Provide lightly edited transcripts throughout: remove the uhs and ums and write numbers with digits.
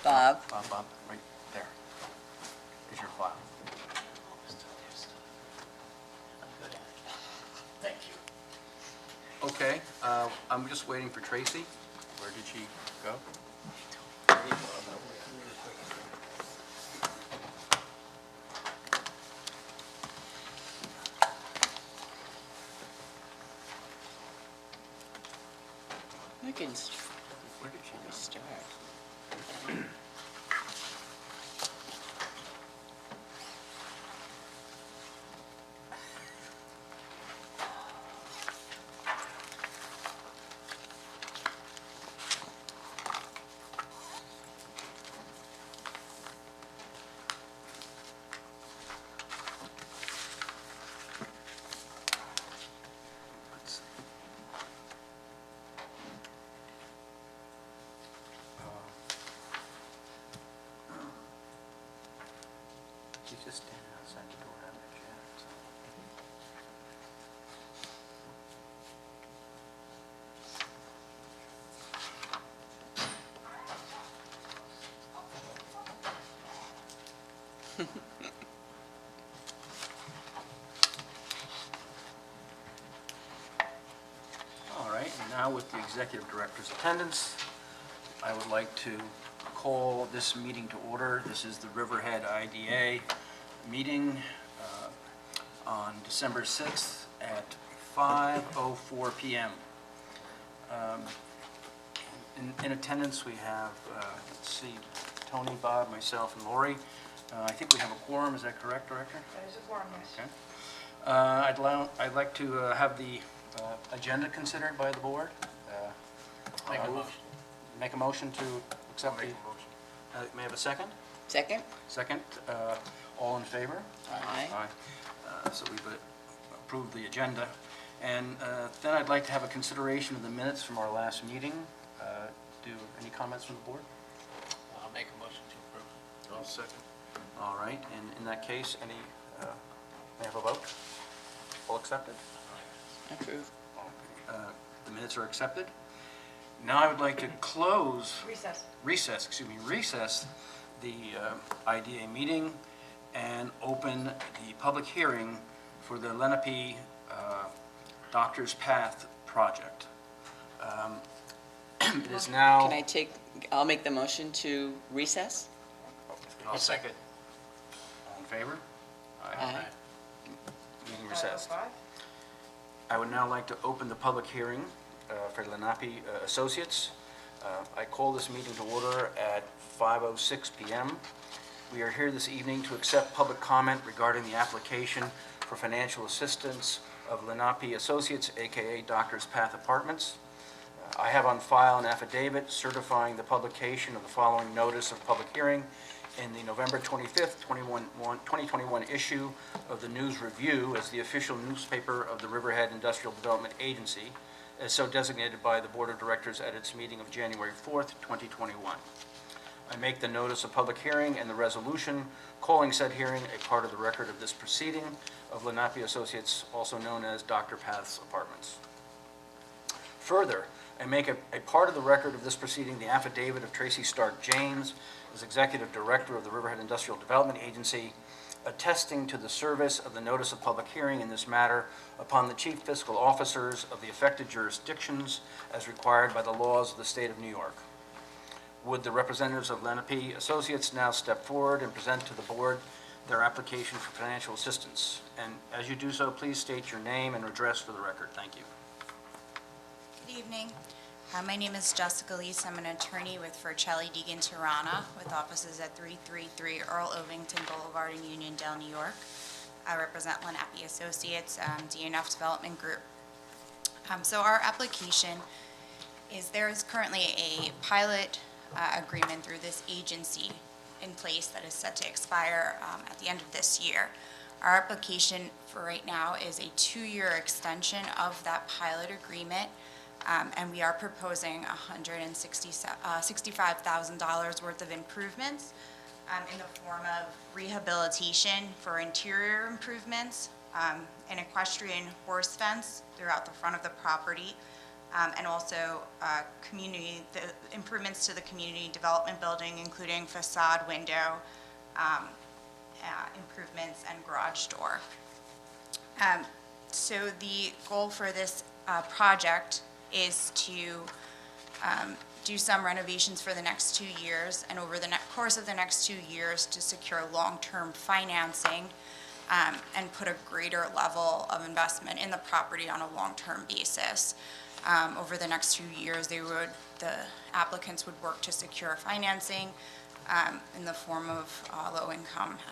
Bob. Bob, right there is your file. Thank you. Okay, I'm just waiting for Tracy. Where did she go? We can Where did she go? start. Let's see. She's just standing outside the door having a chat. So. All right, and now with the executive director's attendance, I would like to call this meeting to order. This is the Riverhead IDA meeting on December 6th at 5:04 p.m. In attendance, we have, let's see, Tony, Bob, myself, and Lori. I think we have a quorum, is that correct, Director? That is a quorum, yes. Okay. I'd like to have the agenda considered by the board. Make a motion. Make a motion to accept the... Make a motion. May I have a second? Second? Second. All in favor? Aye. So we've approved the agenda. And then I'd like to have a consideration of the minutes from our last meeting. Any comments from the board? I'll make a motion to approve. I'll second. All right, and in that case, may I have a vote? All accepted? Approve. The minutes are accepted. Now I would like to recess the IDA meeting and open the public hearing for the Lenape Doctor's Path project. It is now... I'll make the motion to recess? I'll second. All in favor? Aye. Meeting recessed. 5:05? I would now like to open the public hearing for Lenape Associates. I call this meeting to order at 5:06 p.m. We are here this evening to accept public comment regarding the application for financial assistance of Lenape Associates, aka Doctor's Path Apartments. I have on file an affidavit certifying the publication of the following notice of public hearing in the November 25th, 2021 issue of the News Review as the official newspaper of the Riverhead Industrial Development Agency, as so designated by the Board of Directors at its meeting of January 4th, 2021. I make the notice of public hearing and the resolution calling said hearing a part of the record of this proceeding of Lenape Associates, also known as Dr. Path's Apartments. Further, I make a part of the record of this proceeding the affidavit of Tracy Stark James, as Executive Director of the Riverhead Industrial Development Agency, attesting to the service of the notice of public hearing in this matter upon the chief fiscal officers of the affected jurisdictions as required by the laws of the state of New York. Would the representatives of Lenape Associates now step forward and present to the board their application for financial assistance? And as you do so, please state your name and address for the record. Thank you. Good evening. My name is Jessica Leese. I'm an attorney with Fercelli Deegan Tirana with offices at 333 Earl Ovington Boulevard in Uniondale, New York. I represent Lenape Associates, DNF Development Group. So our application is there is currently a pilot agreement through this agency in place that is set to expire at the end of this year. Our application for right now is a 2-year extension of that pilot agreement. And we are proposing $165,000 worth of improvements in the form of rehabilitation for interior improvements, an equestrian horse fence throughout the front of the property, and also the improvements to the community development building, including facade, window, improvements, and garage door. So the goal for this project is to do some renovations for the next 2 years, and over the course of the next 2 years to secure long-term financing and put a greater level of investment in the property on a long-term basis. Over the next 2 years, the applicants would work to secure financing in the form of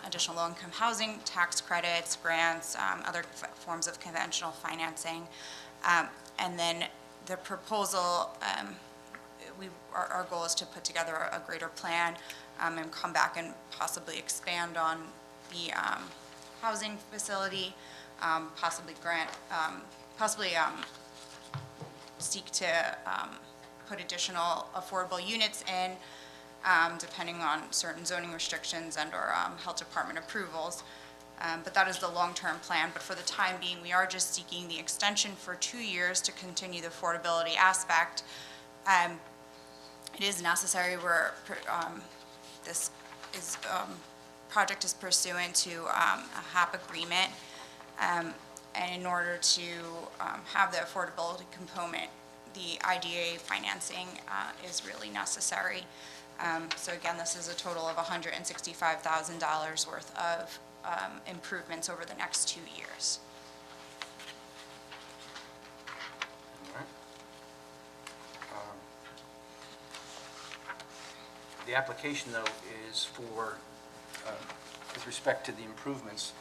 additional low-income housing, tax credits, grants, other forms of conventional financing. And then the proposal, our goal is to put together a greater plan and come back and possibly expand on the housing facility, possibly seek to put additional affordable units in, depending on certain zoning restrictions and/or health department approvals. But that is the long-term plan. But for the time being, we are just seeking the extension for 2 years to continue the affordability aspect. It is necessary where this project is pursuant to a HAP agreement. And in order to have the affordability component, the IDA financing is really necessary. So again, this is a total of $165,000 worth of improvements over the next 2 years. All right. The application, though, is for, with respect to the improvements,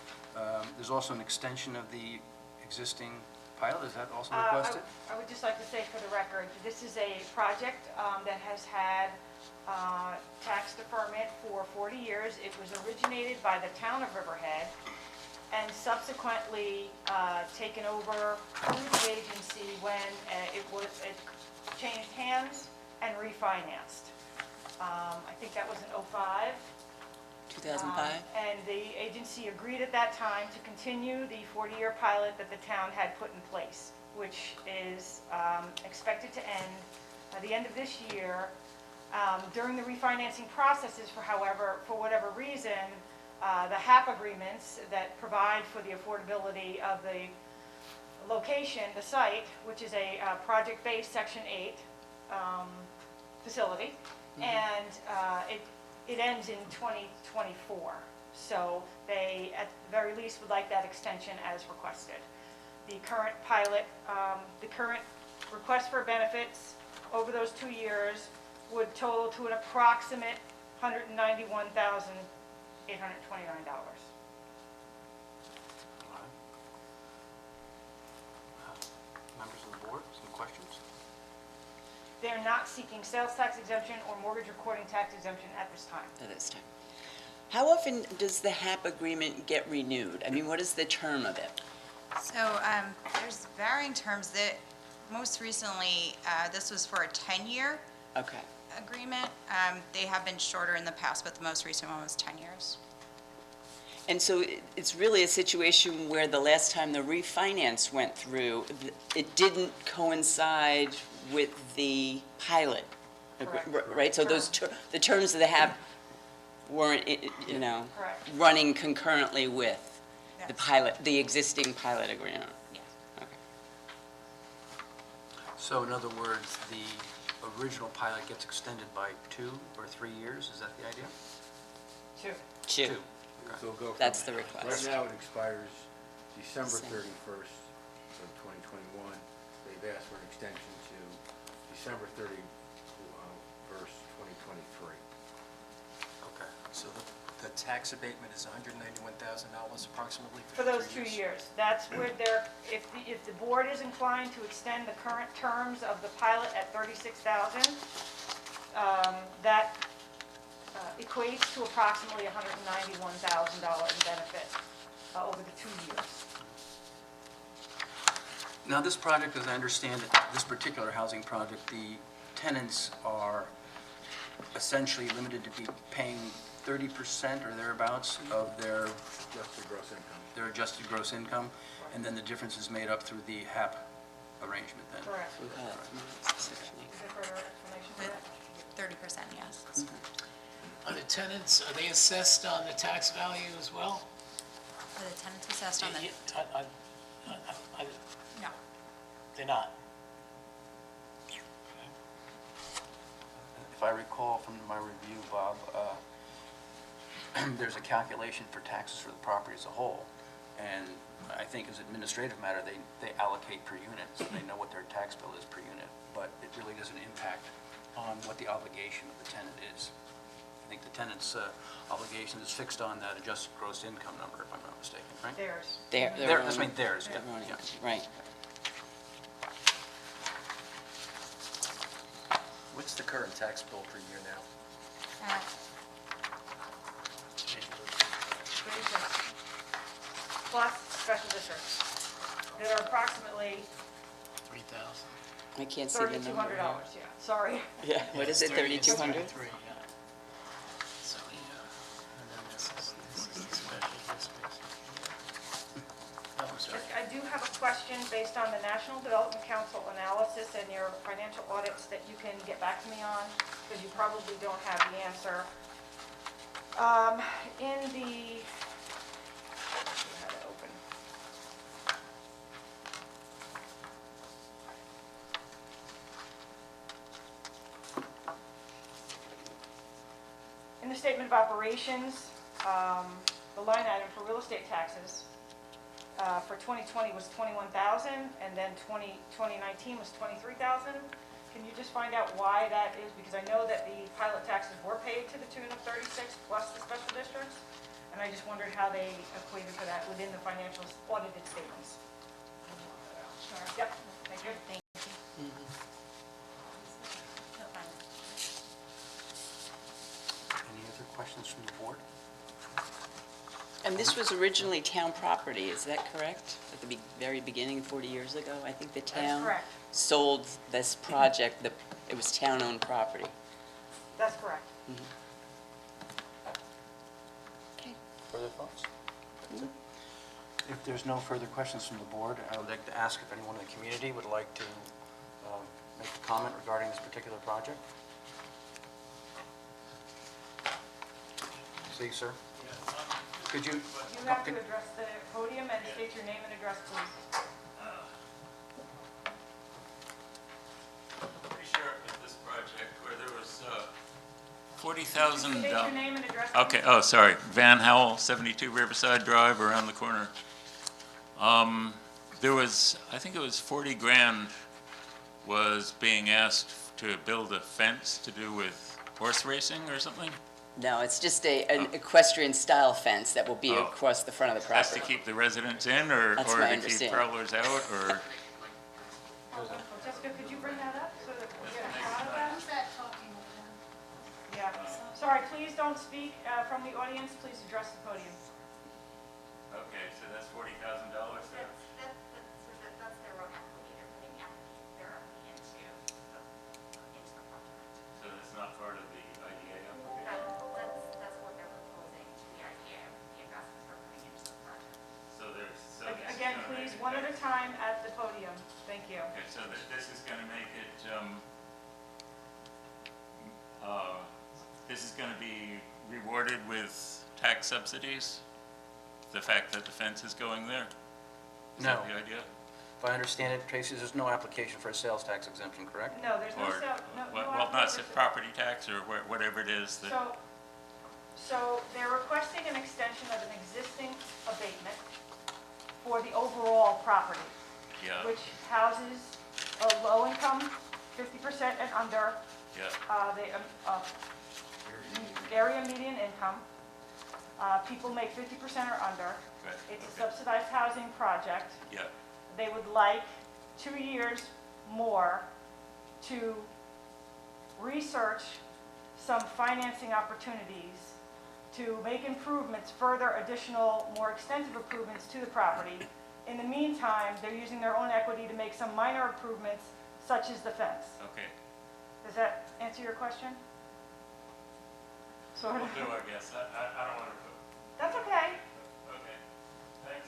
there's also an extension of the existing pilot. Is that also requested? I would just like to say for the record, this is a project that has had tax deferment for 40 years. It was originated by the town of Riverhead and subsequently taken over through the agency when it changed hands and refinanced. I think that was in 2005. 2005? And the agency agreed at that time to continue the 40-year pilot that the town had put in place, which is expected to end at the end of this year. During the refinancing processes, for whatever reason, the HAP agreements that provide for the affordability of the location, the site, which is a project-based Section 8 facility, and it ends in 2024. So they, at the very least, would like that extension as requested. The current pilot, the current request for benefits over those 2 years would total to an approximate $191,829. Members of the board, some questions? They're not seeking sales tax exemption or mortgage recording tax exemption at this time. At this time. How often does the HAP agreement get renewed? I mean, what is the term of it? So there's varying terms. That most recently, this was for a 10-year Okay. agreement. They have been shorter in the past, but the most recent one was 10 years. And so it's really a situation where the last time the refinance went through, it didn't coincide with the pilot, Correct. right? So those, the terms of the HAP weren't, Correct. running concurrently with the Yes. pilot, the existing pilot agreement. Yes. Okay. So in other words, the original pilot gets extended by 2 or 3 years, is that the idea? Two. Two. So we'll go from- That's the request. Right now, it expires December December. 31st of 2021. They've asked for an extension to December 31st, 2023. Okay. So the tax abatement is $191,000 approximately For for those 2 years. That's where they're, if the board is inclined to extend the current terms of the pilot at $36,000, that equates to approximately $191,000 in benefit over the 2 years. Now, this project, as I understand it, this particular housing project, the tenants are essentially limited to be paying 30% or thereabouts of their Just the gross income. adjusted gross income, and then the difference is made up through the HAP arrangement then? Correct. Who had- Is there further explanation for that? 30%, yes. Are the tenants, are they assessed on the tax value as well? Are the tenants assessed on the, no. They're not. If I recall from my review, Bob, there's a calculation for taxes for the property as a whole. And I think as an administrative matter, they allocate per unit, so they know what their tax bill is per unit. But it really doesn't impact on what the obligation of the tenant is. I think the tenant's obligation is fixed on that adjusted gross income number, if I'm not mistaken, right? Theirs. Their I own- mean, theirs, yeah. their own yeah. income, Right. What's the current tax bill per year now? Plus special districts that are approximately 3,000. I can't see the number. $3,200, yeah, sorry. Yeah, what is it, 3,200? 33, yeah. So, yeah, and then this is the special districts. Oh, I'm sorry. I do have a question based on the National Development Council analysis and your financial audits that you can get back to me on, because you probably don't have the answer. In the, let's see how to open. In the statement of operations, the line item for real estate taxes for 2020 was 21,000, and then 2019 was 23,000. Can you just find out why that is? Because I know that the pilot taxes were paid to the tune of 36 plus the special districts, and I just wondered how they equated for that within the financial audited statements. Yep, thank you. Thank you. No, fine. Any other questions from the board? And this was originally town property, is that correct? At the very beginning, 40 years ago, I think the town correct. sold this project, it was town-owned property. That's correct. Okay. Further thoughts? If there's no further questions from the board, I would like to ask if anyone in the community would like to make a comment regarding this particular project. See, sir? Could you? You have to address the podium and state your name and address, please. Pretty sure it was this project where there was $40,000. State your name and address, please. Okay, oh, sorry, Van Howell, 72 Riverside Drive, around the corner. There was, I think it was 40 grand was being asked to build a fence to do with horse racing or something? No, it's just an equestrian-style fence that will be Oh. across the front of the Has to property. keep the residents in or That's my to keep understanding. travelers out or? Jessica, could you bring that up so that we get a shot of that? Yeah. Sorry, please don't speak from the audience. Please address the podium. Okay, so that's $40,000 there? That's their own equity, they're putting their equity into the project. So that's not part of the IDA application? That's what they're proposing to the idea of the investments we're putting into the project. So there's, so this is Again, gonna please, make it- one at a time at the podium. Thank you. Okay, so this is gonna make it, this is gonna be rewarded with tax subsidies? The fact that the fence is going there? Is No. that the idea? If I understand it, Tracy, there's no application for a sales tax exemption, correct? No, there's no, Or, no. well, not property tax or whatever it is that, So they're requesting an extension of an existing abatement for the overall property, yeah, which houses a low income, 50% and under, yeah, the area median income. People make 50% or under. right, It's a okay, subsidized housing project. yeah, They would like 2 years more to research some financing opportunities to make improvements, further additional, more extensive improvements to the property. In the meantime, they're using their own equity to make some minor improvements, such as the fence. okay. Does that answer your question? Sort Will of. do, I guess. I don't want to put, That's okay. okay, thanks.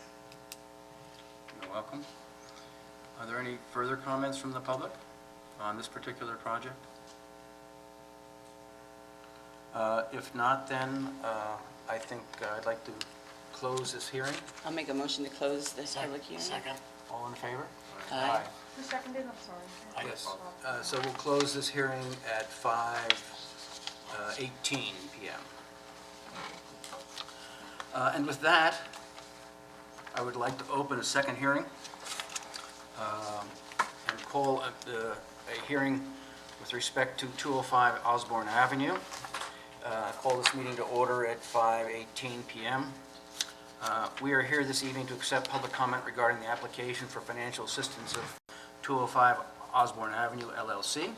You're welcome. Are there any further comments from the public on this particular project? If not, then I think I'd like to close this hearing. I'll make a motion to close this public hearing. Second. All in favor? Aye. Who seconded? I'm sorry. Yes. So we'll close this hearing at 5:18 PM. And with that, I would like to open a second hearing and call a hearing with respect to 205 Osborne Avenue. Call this meeting to order at 5:18 PM. We are here this evening to accept public comment regarding the application for financial assistance of 205 Osborne Avenue LLC.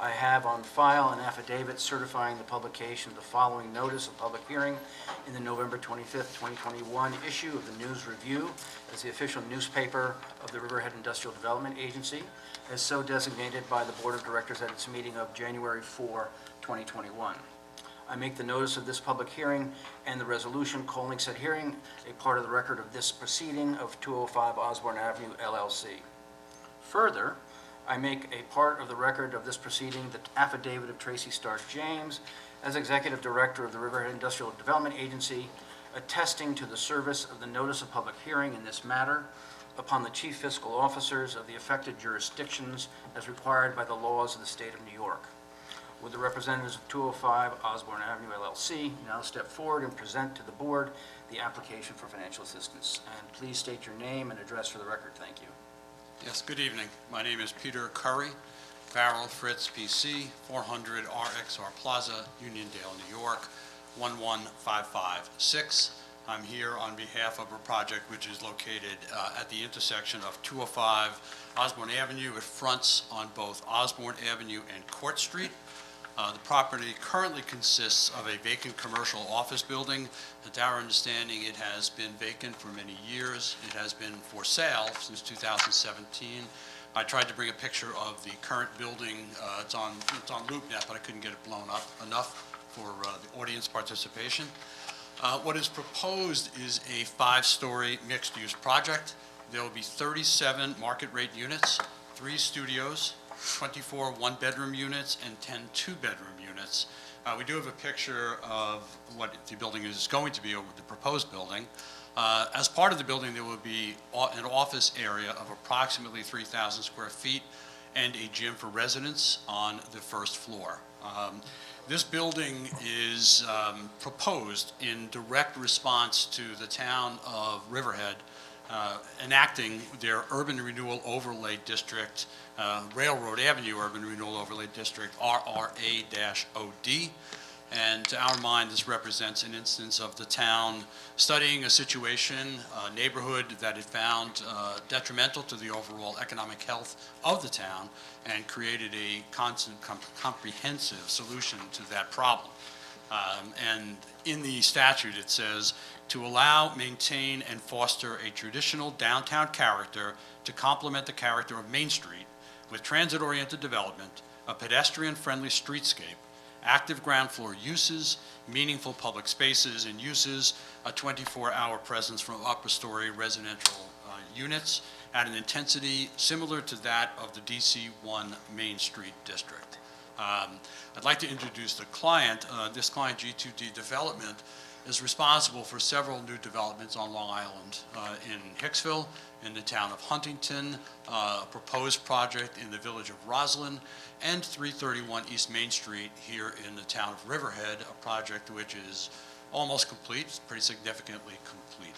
I have on file an affidavit certifying the publication of the following notice of public hearing in the November 25th, 2021 issue of the News Review as the official newspaper of the Riverhead Industrial Development Agency, as so designated by the Board of Directors at its meeting of January 4, 2021. I make the notice of this public hearing and the resolution calling said hearing a part of the record of this proceeding of 205 Osborne Avenue LLC. Further, I make a part of the record of this proceeding the affidavit of Tracy Stark James as Executive Director of the Riverhead Industrial Development Agency, attesting to the service of the notice of public hearing in this matter upon the chief fiscal officers of the affected jurisdictions as required by the laws of the state of New York. Would the representatives of 205 Osborne Avenue LLC now step forward and present to the board the application for financial assistance? And please state your name and address for the record. Thank you. Yes, good evening. My name is Peter Curry, Farrell Fritz PC, 400 RXR Plaza, Uniondale, New York, 11556. I'm here on behalf of a project which is located at the intersection of 205 Osborne Avenue. It fronts on both Osborne Avenue and Court Street. The property currently consists of a vacant commercial office building. To our understanding, it has been vacant for many years. It has been for sale since 2017. I tried to bring a picture of the current building. It's on LoopNet, but I couldn't get it blown up enough for the audience participation. What is proposed is a 5-story mixed-use project. There will be 37 market-rate units, 3 studios, 24 one-bedroom units, and 10 two-bedroom units. We do have a picture of what the building is going to be, or the proposed building. As part of the building, there will be an office area of approximately 3,000 square feet and a gym for residents on the first floor. This building is proposed in direct response to the town of Riverhead enacting their Urban Renewal Overlay District, Railroad Avenue Urban Renewal Overlay District, RRA-OD. And to our mind, this represents an instance of the town studying a situation, a neighborhood that it found detrimental to the overall economic health of the town, and created a comprehensive solution to that problem. And in the statute, it says, to allow, maintain, and foster a traditional downtown character to complement the character of Main Street with transit-oriented development, a pedestrian-friendly streetscape, active ground floor uses, meaningful public spaces and uses, a 24-hour presence from upper-story residential units at an intensity similar to that of the DC-1 Main Street District. I'd like to introduce the client. This client, G2D Development, is responsible for several new developments on Long Island, in Hicksville, in the town of Huntington, a proposed project in the village of Roslyn, and 331 East Main Street here in the town of Riverhead, a project which is almost complete, pretty significantly complete.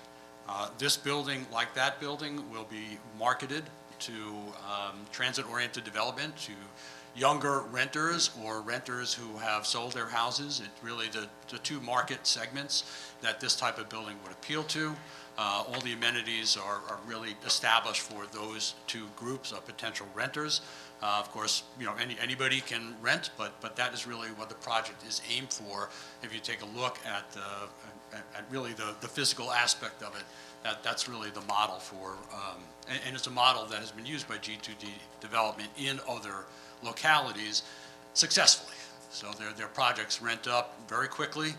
This building, like that building, will be marketed to transit-oriented development, to younger renters or renters who have sold their houses. It's really the two market segments that this type of building would appeal to. All the amenities are really established for those two groups of potential renters. Of course, you know, anybody can rent, but that is really what the project is aimed for. If you take a look at really the physical aspect of it, that's really the model for, and it's a model that has been used by G2D Development in other localities successfully. So their projects rent up very quickly.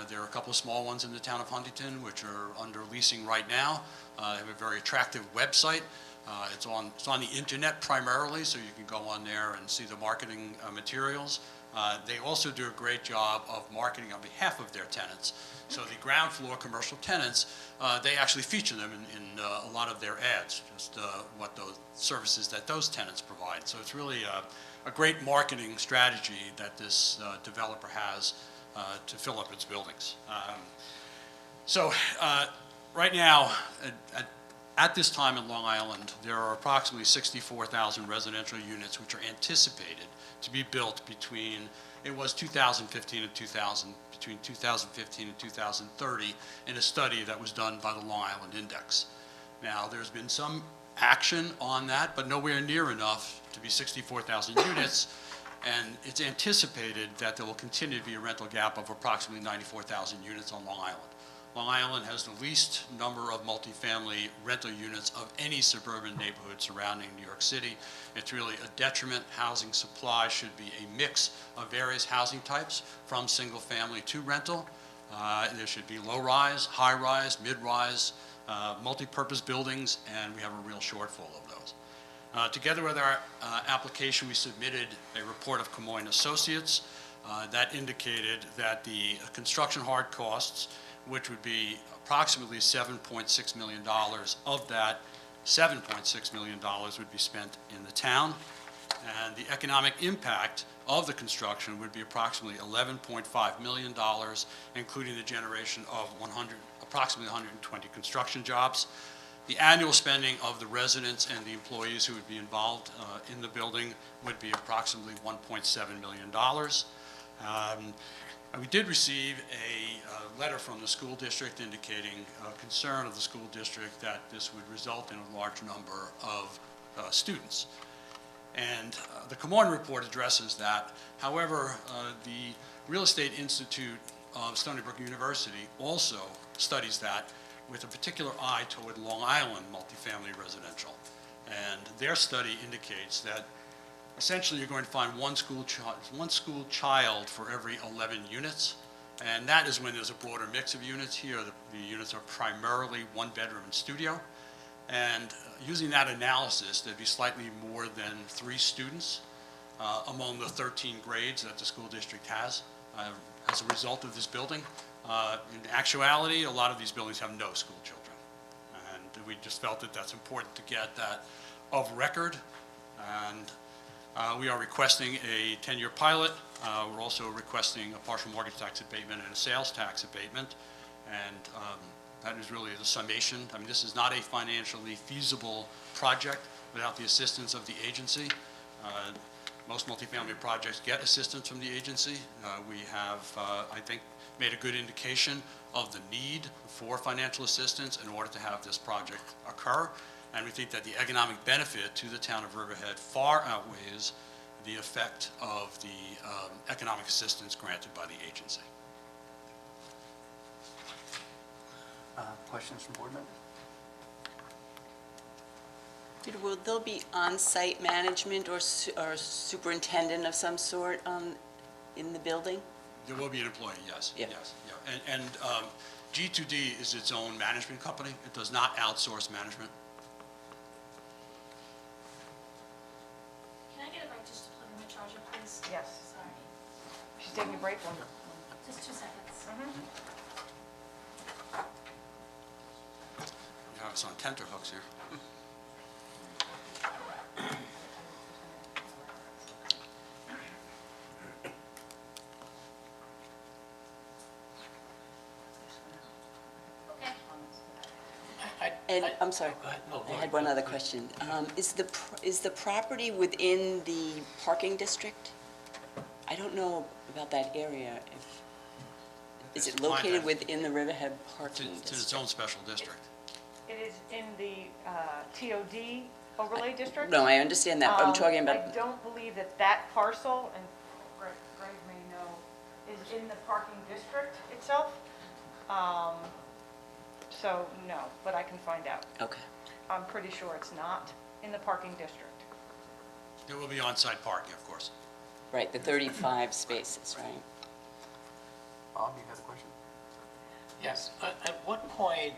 There are a couple of small ones in the town of Huntington which are under leasing right now. They have a very attractive website. It's on the internet primarily, so you can go on there and see the marketing materials. They also do a great job of marketing on behalf of their tenants. So the ground floor commercial tenants, they actually feature them in a lot of their ads, just what those services that those tenants provide. So it's really a great marketing strategy that this developer has to fill up its buildings. So right now, at this time in Long Island, there are approximately 64,000 residential units which are anticipated to be built between 2015 and 2030 in a study that was done by the Long Island Index. Now, there's been some action on that, but nowhere near enough to be 64,000 units, and it's anticipated that there will continue to be a rental gap of approximately 94,000 units on Long Island. Long Island has the least number of multifamily rental units of any suburban neighborhood surrounding New York City. It's really a detriment. Housing supply should be a mix of various housing types, from single family to rental. There should be low-rise, high-rise, mid-rise, multi-purpose buildings, and we have a real shortfall of those. Together with our application, we submitted a report of Camoin Associates that indicated that the construction hard costs, which would be approximately $7.6 million. Of that, $7.6 million would be spent in the town, and the economic impact of the construction would be approximately $11.5 million, including the generation of approximately 120 construction jobs. The annual spending of the residents and the employees who would be involved in the building would be approximately $1.7 million. We did receive a letter from the school district indicating concern of the school district that this would result in a large number of students. And the Camoin report addresses that. However, the Real Estate Institute of Stony Brook University also studies that with a particular eye toward Long Island multifamily residential. And their study indicates that essentially you're going to find one school child for every 11 units, and that is when there's a broader mix of units. Here, the units are primarily one bedroom and studio, and using that analysis, there'd be slightly more than 3 students among the 13 grades that the school district has as a result of this building. In actuality, a lot of these buildings have no school children, and we just felt that that's important to get that of record. And we are requesting a 10-year pilot. We're also requesting a partial mortgage tax abatement and a sales tax abatement. And that is really the summation. I mean, this is not a financially feasible project without the assistance of the agency. Most multifamily projects get assistance from the agency. We have, I think, made a good indication of the need for financial assistance in order to have this project occur. And we think that the economic benefit to the town of Riverhead far outweighs the effect of the economic assistance granted by the agency. Questions from board members? Peter, will there be on-site management or superintendent of some sort in the building? There will be an employee, yes. Yeah. Yes, yeah. And G2D is its own management company. It does not outsource management. Can I get a break just to plug in the charger, please? Yes. Sorry. She's taking a break. Just 2 seconds. You have us on tenterhooks here. Okay. And, I'm sorry, Go ahead. No, I go had one ahead. other question. Is the property within the parking district? I don't know about that area. Is it It's mine, located I- within the Riverhead parking It's its district? own special district. It is in the TOD overlay district. No, I understand that, but I'm talking I about, don't believe that that parcel, and Greg may know, is in the parking district itself. So, no, but I can find out. okay. I'm pretty sure it's not in the parking district. There will be on-site parking, of course. Right, the 35 spaces, right? Bob, you had a question? Yes. At what point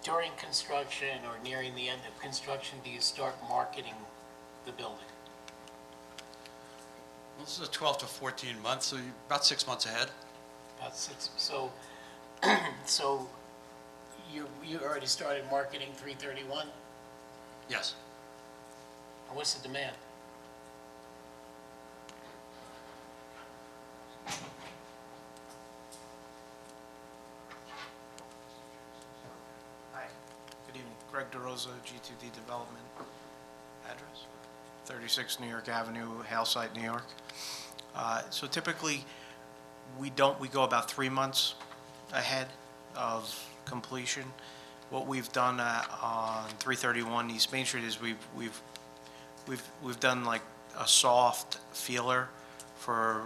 during construction or nearing the end of construction, do you start marketing the building? Well, this is a 12 to 14 months, so you're about 6 months ahead. About 6, so, so you already started marketing 331? Yes. What's the demand? Hi, good evening. Greg DeRosa, G2D Development. Address? 36 New York Avenue, Hale Site, New York. So typically, we go about 3 months ahead of completion. What we've done on 331 East Main Street is we've done like a soft feeler for,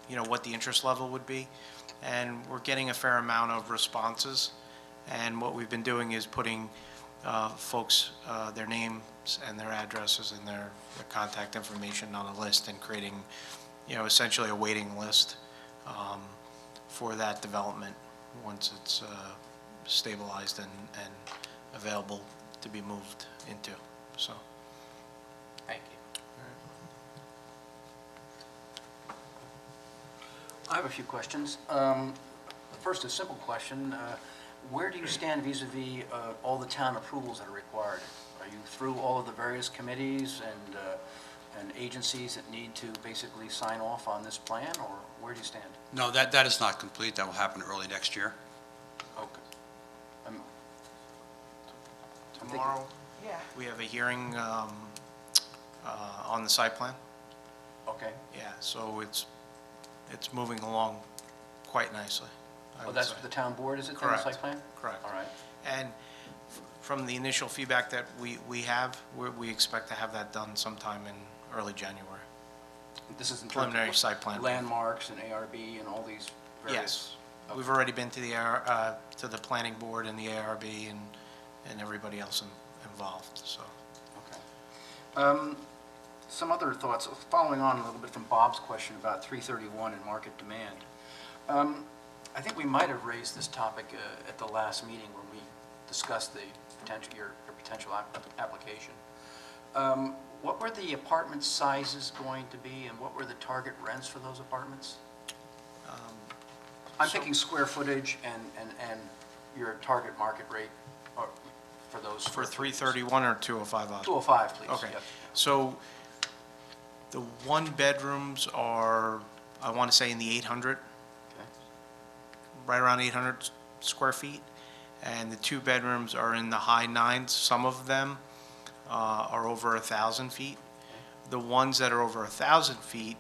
you know, what the interest level would be. And we're getting a fair amount of responses. And what we've been doing is putting folks, their names and their addresses and their contact information on a list and creating, you know, essentially a waiting list for that development once it's stabilized and available to be moved into, so. Thank you. I have a few questions. First, a simple question. Where do you stand vis-à-vis all the town approvals that are required? Are you through all of the various committees and agencies that need to basically sign off on this plan, or where do you stand? No, that is not complete. That will happen early next year. Okay. I'm thinking- Tomorrow, Yeah. we have a hearing on the site plan. Okay. Yeah, so it's moving along quite nicely, I Oh, would that's say. the town board, is it, on the Correct. site plan? Correct. All right. And from the initial feedback that we have, we expect to have that done sometime in early January. This is in terms Preliminary of site plan. landmarks and ARB and all these various... Yes. We've already been to the planning board and the ARB and everybody else involved, so. Okay. Some other thoughts, following on a little bit from Bob's question about 331 and market demand. I think we might have raised this topic at the last meeting when we discussed the potential, your potential application. What were the apartment sizes going to be, and what were the target rents for those apartments? I'm thinking square footage and your target market rate for those. For 331 or 205 Osborne? 205, please. Okay, Yep. so the one-bedrooms are, I want to say, in the 800, Okay. right around 800 square feet, and the two-bedrooms are in the high nines. Some of them are over 1,000 feet. The ones that are over 1,000 feet,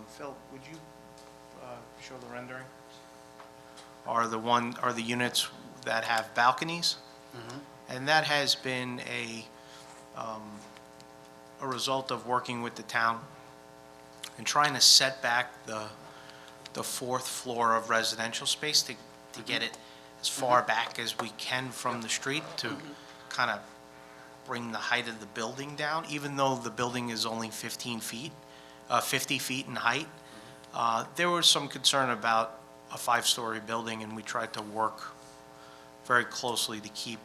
Phil, would you show the rendering? Are the units that have balconies? And that has been a result of working with the town and trying to set back the fourth floor of residential space to get it as far back as we can from the street to kind of bring the height of the building down, even though the building is only 50 feet in height. There was some concern about a 5-story building, and we tried to work very closely to keep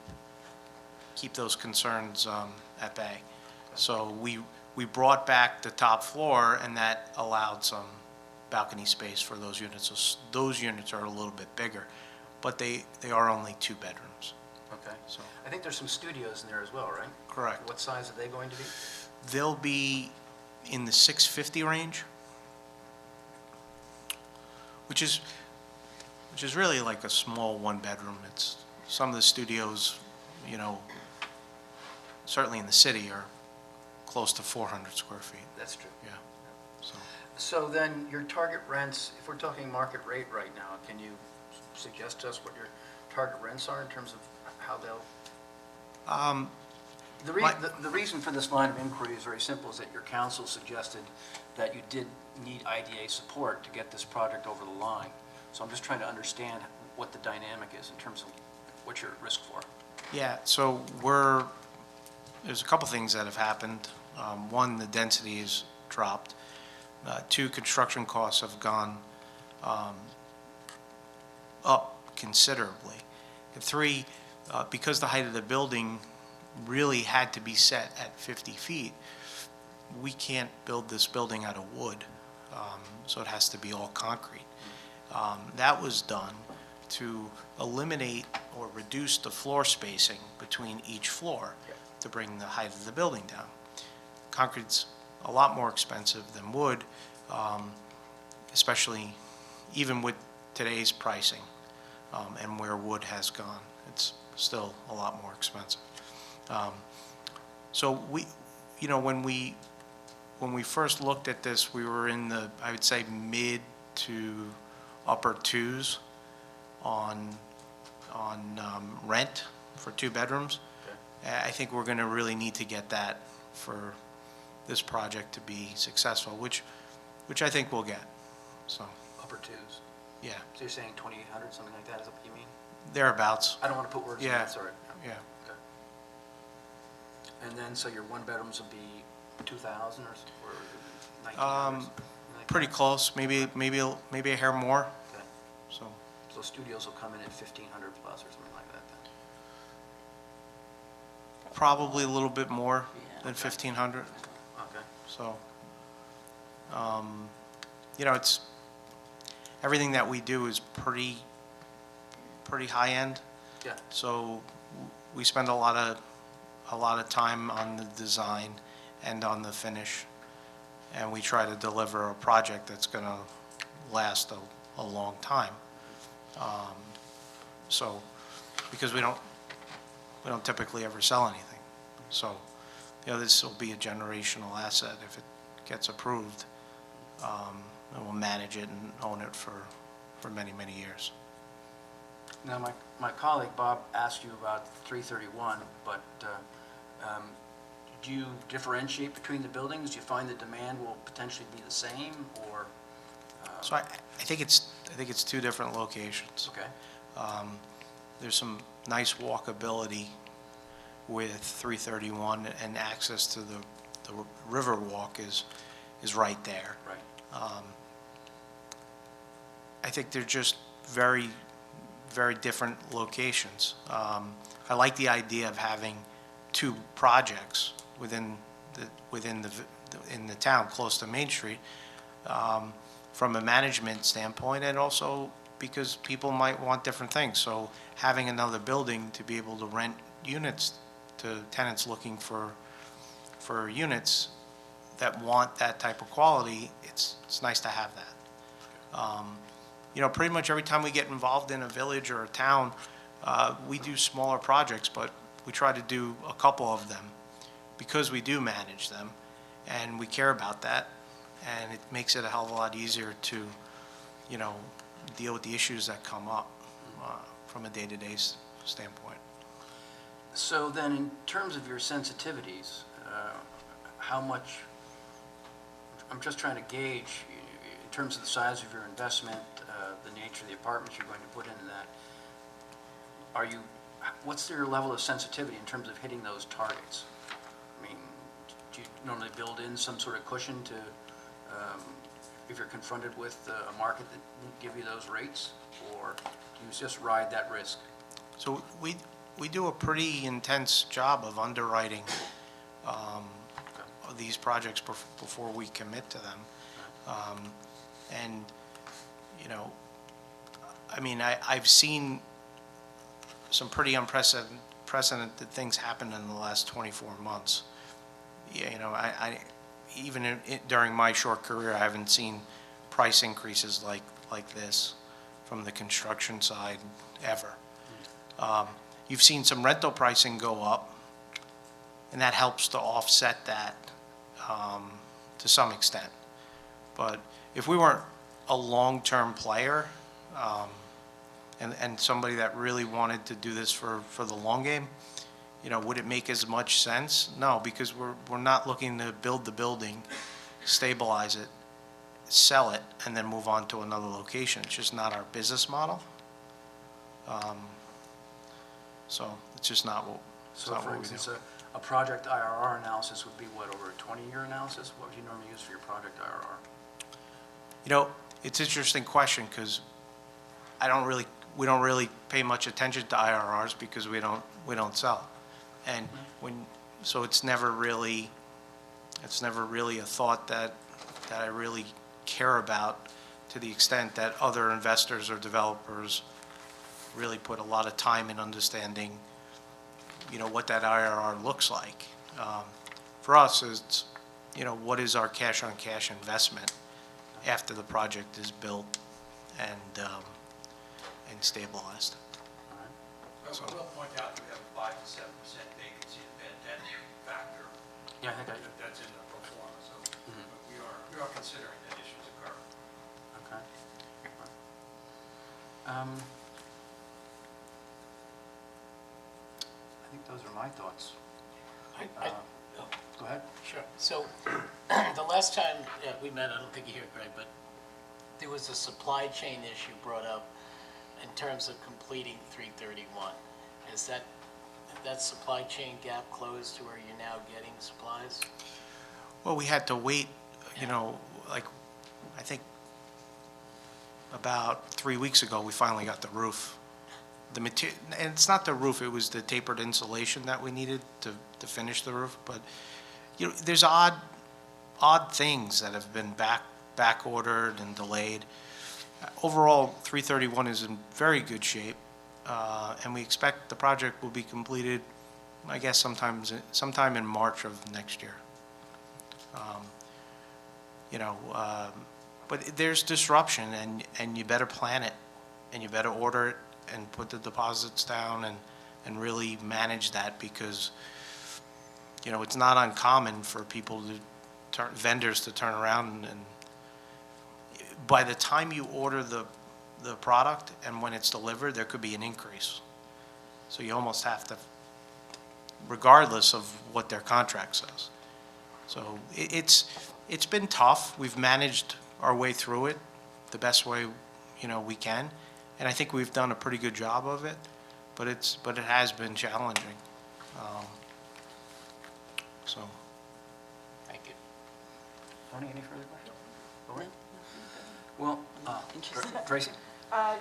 those concerns at bay. So we brought back the top floor, and that allowed some balcony space for those units. So those units are a little bit bigger, but they are only 2 bedrooms. Okay. So I think there's some studios in there as well, right? correct. What size are they going to be? They'll be in the 650 range, which is really like a small one-bedroom. It's, some of the studios, you know, certainly in the city are close to 400 square feet, That's true. yeah, so. So then your target rents, if we're talking market rate right now, can you suggest to us what your target rents are in terms of how they'll? The reason for this line of inquiry is very simple, is that your council suggested that you did need IDA support to get this project over the line. So I'm just trying to understand what the dynamic is in terms of what you're at risk for. Yeah, so there's a couple things that have happened. One, the density has dropped. 2, construction costs have gone up considerably. And 3, because the height of the building really had to be set at 50 feet, we can't build this building out of wood, so it has to be all concrete. That was done to eliminate or reduce the floor spacing between each floor to bring the height of the building down. Concrete's a lot more expensive than wood, especially even with today's pricing and where wood has gone. It's still a lot more expensive. So we, you know, when we first looked at this, we were in the, I would say, mid to upper twos on rent for 2 bedrooms. I think we're going to really need to get that for this project to be successful, which I think we'll get, so, Upper twos. yeah, So you're saying 2,800, something like that, is that what you mean? thereabouts, I don't want to put words in Yeah. that, sorry. yeah. Okay. And then, so your 1 bedrooms will be 2,000 or 1,900? something like Pretty that? close, maybe a hair more, Okay. so. So studios will come in at 1,500 plus or something like that then? Probably a little bit more Yeah. than 1,500, Okay. so, you know, it's, everything that we do is pretty high-end, Yeah. so we spend a lot of time on the design and on the finish, and we try to deliver a project that's gonna last a long time. So, because we don't typically ever sell anything. So, you know, this will be a generational asset if it gets approved. And we'll manage it and own it for many, many years. Now, my colleague Bob asked you about 331, but do you differentiate between the buildings? Do you find the demand will potentially be the same, or? So I think it's 2 different locations. Okay. There's some nice walkability with 331, and access to the river walk is right there. Right. I think they're just very, very different locations. I like the idea of having 2 projects within the town, close to Main Street, from a management standpoint, and also because people might want different things. So having another building to be able to rent units to tenants looking for units that want that type of quality, it's nice to have that. You know, pretty much every time we get involved in a village or a town, we do smaller projects, but we try to do a couple of them because we do manage them, and we care about that, and it makes it a hell of a lot easier to, you know, deal with the issues that come up from a day-to-day standpoint. So then, in terms of your sensitivities, how much, I'm just trying to gauge, in terms of the size of your investment, the nature of the apartments you're going to put into that, what's your level of sensitivity in terms of hitting those targets? I mean, do you normally build in some sort of cushion to, if you're confronted with a market that won't give you those rates, or do you just ride that risk? So we do a pretty intense job of underwriting these projects before we commit to them. And, you know, I mean, I've seen some pretty unprecedented things happen in the last 24 months. Yeah, you know, even during my short career, I haven't seen price increases like this from the construction side ever. You've seen some rental pricing go up, and that helps to offset that to some extent. But if we weren't a long-term player, and somebody that really wanted to do this for the long game, you know, would it make as much sense? No, because we're not looking to build the building, stabilize it, sell it, and then move on to another location. It's just not our business model. So it's just not what, it's So not for what we do. instance, a project IRR analysis would be what, over a 20-year analysis? What would you normally use for your project IRR? You know, it's an interesting question because we we don't really pay much attention to IRRs because we don't sell. And so it's never really a thought that I really care about, to the extent that other investors or developers really put a lot of time in understanding, what that IRR looks like. For us, it's, what is our cash-on-cash investment after the project is built and stabilized? I will point out we have a 5 to 7% vacancy in bad debt factor. Yeah, I think That's in the pro forma, so we are considering that issues occur. Okay. I think those are my thoughts. Go ahead. Sure. So, the last time we met, I don't think you here, Greg, but there was a supply chain issue brought up in terms of completing 331. Is that supply chain gap closed to where you're now getting supplies? Well, we had to wait, I think about 3 weeks ago, we finally got the roof. And it's not the roof, it was the tapered insulation that we needed to finish the roof. But, there's odd things that have been back ordered and delayed. Overall, 331 is in very good shape, and we expect the project will be completed, I guess, sometime in March of next year. But there's disruption, and you better plan it, and you better order it, and put the deposits down, and really manage that, because, it's not uncommon for vendors to turn around, and by the time you order the product and when it's delivered, there could be an increase. So you almost have to, regardless of what their contract says. So it's been tough. We've managed our way through it the best way, we can. And I think we've done a pretty good job of it, but it has been challenging. So. Thank you. Tony, any further questions? Lori? Well, Interesting. Tracy?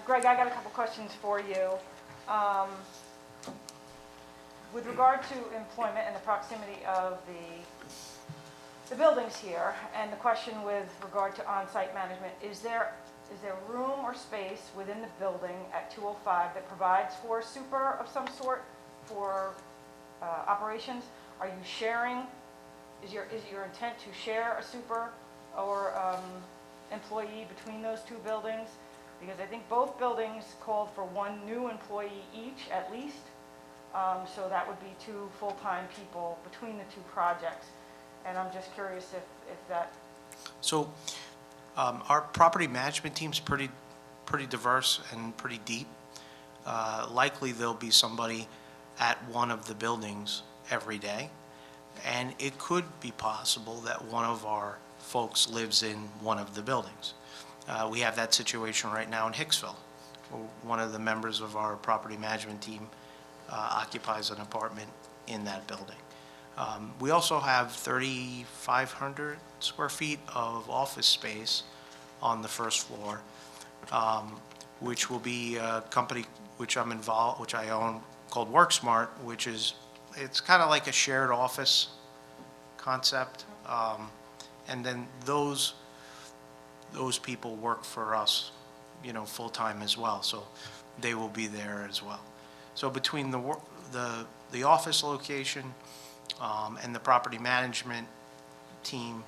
Greg, I got a couple questions for you. With regard to employment and the proximity of the buildings here, and the question with regard to on-site management, is there room or space within the building at 205 that provides for a super of some sort for operations? Are you sharing, is your intent to share a super or employee between those two buildings? Because I think both buildings called for one new employee each at least. So that would be 2 full-time people between the 2 projects. And I'm just curious if that... So our property management team's pretty diverse and pretty deep. Likely there'll be somebody at one of the buildings every day. And it could be possible that one of our folks lives in one of the buildings. We have that situation right now in Hicksville. One of the members of our property management team occupies an apartment in that building. We also have 3,500 square feet of office space on the first floor, which will be a company which I own, called WorkSmart, it's kind of like a shared office concept. And then those people work for us, full-time as well, so they will be there as well. So between the office location and the property management team,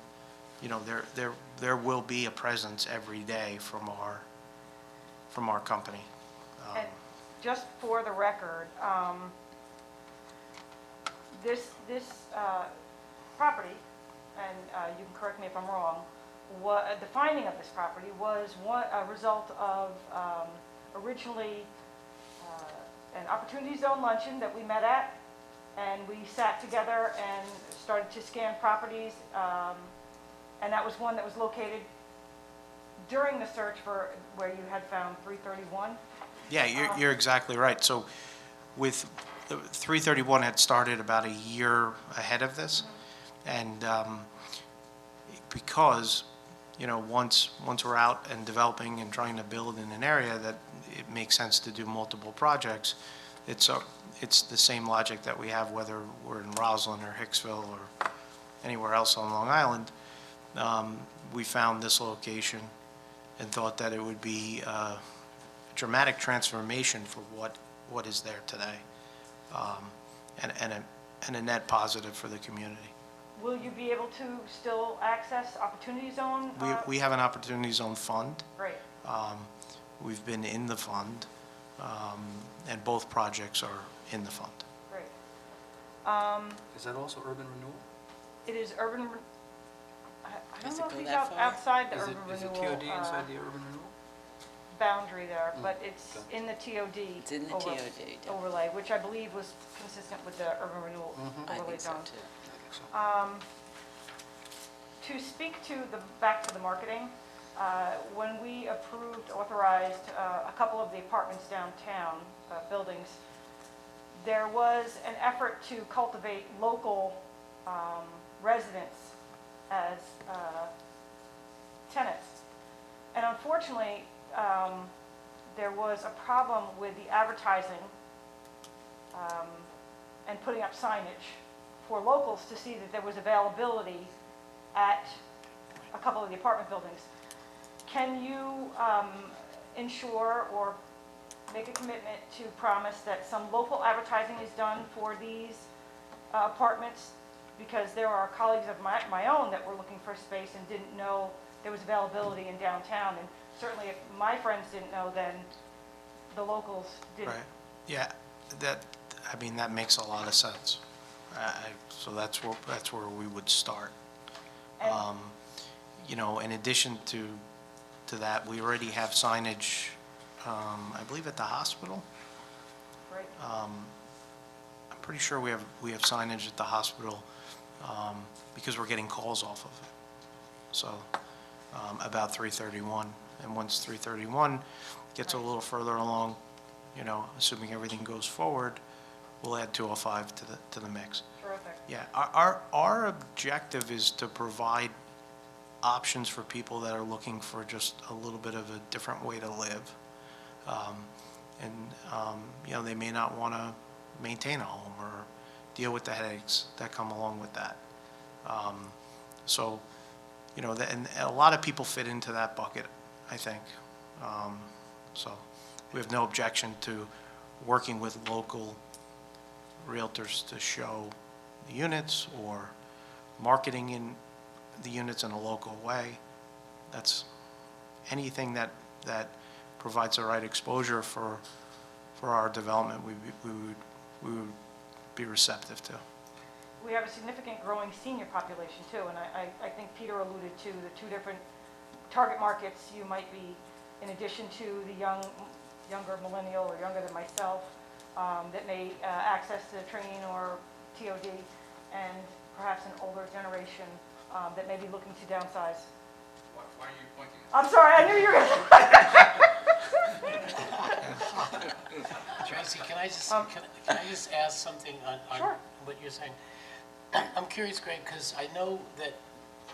there will be a presence every day from our company. And just for the record, this property, and you can correct me if I'm wrong, the finding of this property was a result of originally an Opportunity Zone luncheon that we met at, and we sat together and started to scan properties, and that was one that was located during the search for where you had found 331. Yeah, you're exactly right. So with 331 had started about a year ahead of this, and because once we're out and developing and trying to build in an area that it makes sense to do multiple projects, it's the same logic that we have whether we're in Roslyn or Hicksville or anywhere else on Long Island. We found this location and thought that it would be a dramatic transformation for what is there today, and a net positive for the community. Will you be able to still access Opportunity Zone? We have an Opportunity Zone fund. Great. We've been in the fund, and both projects are in the fund. Great. Is that also urban renewal? It is urban, I Does don't it know if go he's that far? outside the Is urban it renewal TOD inside the urban renewal? boundary there, but it's in the TOD. It's in the TOD, definitely. Overlay, which I believe was consistent with the urban renewal I overlay think so zone. too. I think so. To speak to back to the marketing, when we authorized a couple of the apartments downtown, buildings, there was an effort to cultivate local residents as tenants. And unfortunately, there was a problem with the advertising and putting up signage for locals to see that there was availability at a couple of the apartment buildings. Can you ensure or make a commitment to promise that some local advertising is done for these apartments? Because there are colleagues of my own that were looking for space and didn't know there was availability in downtown. And certainly if my friends didn't know, then the locals didn't. Right. Yeah, that makes a lot of sense. So that's where we would start. And- You know, in addition to that, we already have signage, I believe at the hospital. Right. I'm pretty sure we have signage at the hospital, because we're getting calls off of it. So, about 331, and once 331 gets a little further along, you know, assuming everything goes forward, we'll add 205 to the mix. Terrific. Yeah, our objective is to provide options for people that are looking for just a little bit of a different way to live. You know, they may not want to maintain a home or deal with the headaches that come along with that. So, you know, and a lot of people fit into that bucket, I think. So we have no objection to working with local realtors to show the units or marketing in the units in a local way. That's anything that provides the right exposure for our development, we would be receptive to. We have a significant growing senior population too, and I think Peter alluded to the two different target markets you might be, in addition to the younger millennial or younger than myself, that may access the train or TOD, and perhaps an older generation that may be looking to downsize. Why are you pointing? I'm sorry, I knew you were going Tracy, can I just, Um, can I just ask something on Sure. what you're saying? I'm curious, Greg, because I know that,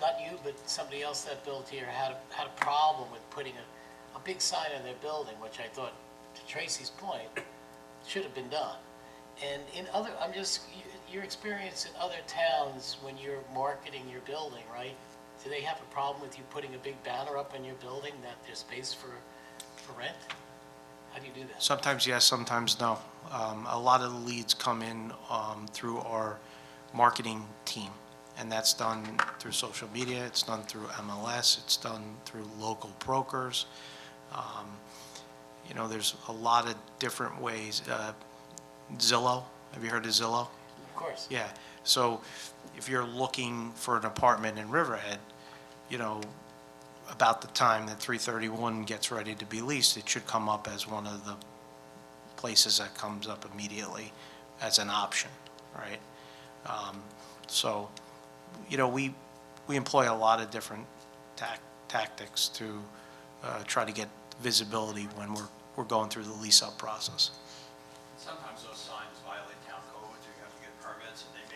not you, but somebody else that built here had a problem with putting a big sign on their building, which I thought, to Tracy's point, should have been done. And in other, your experience in other towns when you're marketing your building, right? Do they have a problem with you putting a big banner up on your building that there's space for rent? How do you do that? Sometimes yes, sometimes no. A lot of the leads come in through our marketing team, and that's done through social media, it's done through MLS, it's done through local brokers. You know, there's a lot of different ways. Zillow, have you heard of Zillow? Of course. Yeah, so if you're looking for an apartment in Riverhead, you know, about the time that 331 gets ready to be leased, it should come up as one of the places that comes up immediately as an option, right? So, you know, we employ a lot of different tactics to try to get visibility when we're going through the lease-up process. Sometimes those signs violate town codes, or you have to get permits, and they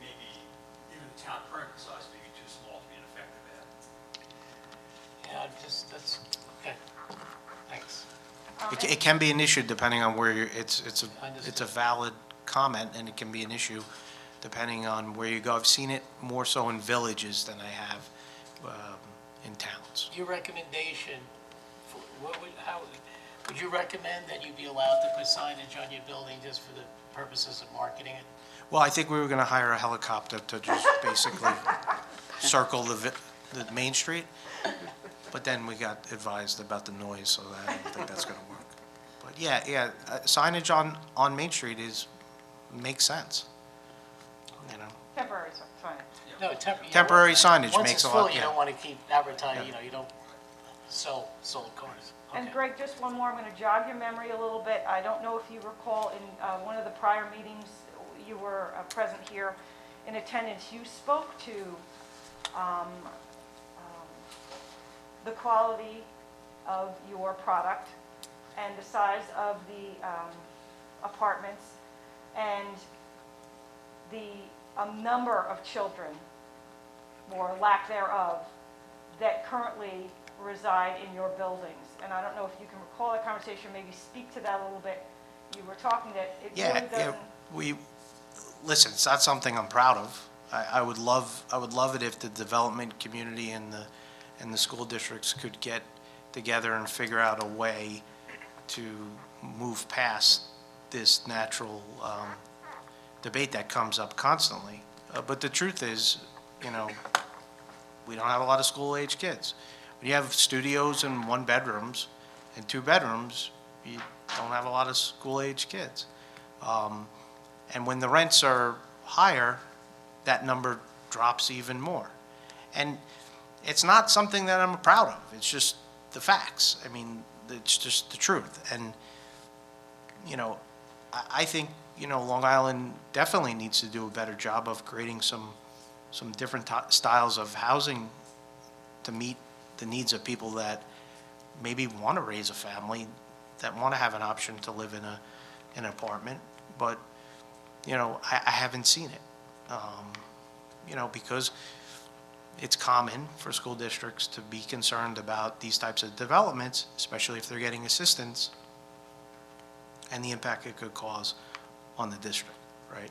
may be, even the town permit size may be too small to be an effective ad. Yeah, that's, okay, thanks. It can be an issue depending on where you're, it's a Understood. valid comment, and it can be an issue depending on where you go. I've seen it more so in villages than I have in towns. Your recommendation, would you recommend that you be allowed to put signage on your building just for the purposes of marketing it? Well, I think we were gonna hire a helicopter to just basically circle the Main Street, but then we got advised about the noise, so I don't think that's gonna work. But yeah, signage on Main Street makes sense, you know? Temporary sign. No, Temporary signage Once makes it's a full, lot, you yeah. don't want to keep advertising, you don't sell sold cars. And Okay. Greg, just one more, I'm going to jog your memory a little bit. I don't know if you recall, in one of the prior meetings, you were present here in attendance, you spoke to the quality of your product and the size of the apartments and the number of children, or lack thereof, that currently reside in your buildings. And I don't know if you can recall that conversation, maybe speak to that a little bit. You were talking that it really doesn't... Listen, it's not something I'm proud of. I would love it if the development community and the school districts could get together and figure out a way to move past this natural debate that comes up constantly. But the truth is, you know, we don't have a lot of school-age kids. When you have studios and 1 bedrooms and 2 bedrooms, you don't have a lot of school-age kids. And when the rents are higher, that number drops even more. And it's not something that I'm proud of. It's just the facts. I mean, it's just the truth. And, you know, I think, you know, Long Island definitely needs to do a better job of creating some different styles of housing to meet the needs of people that maybe want to raise a family, that want to have an option to live in an apartment. But, you know, I haven't seen it, you know, because it's common for school districts to be concerned about these types of developments, especially if they're getting assistance, and the impact it could cause on the district, right?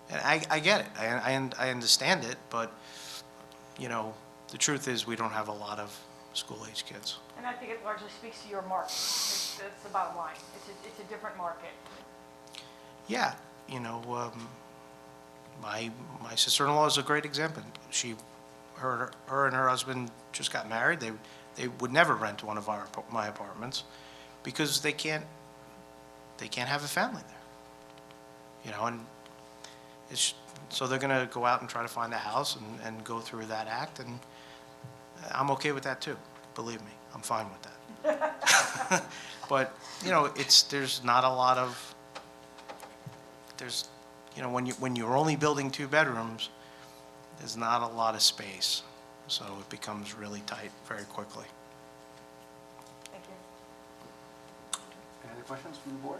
And I get it, I understand it, but, you know, the truth is we don't have a lot of school-age kids. And I think it largely speaks to your market. That's the bottom line. It's a different market. Yeah, you know, my sister-in-law is a great example. Her and her husband just got married. They would never rent one of my apartments because they can't have a family there. You know, and so they're gonna go out and try to find a house and go through that act, and I'm okay with that too, believe me, I'm fine with that. But, you know, there's not a lot of, you know, when you're only building 2 bedrooms, there's not a lot of space, so it becomes really tight very quickly. Thank you. Any other questions from the board?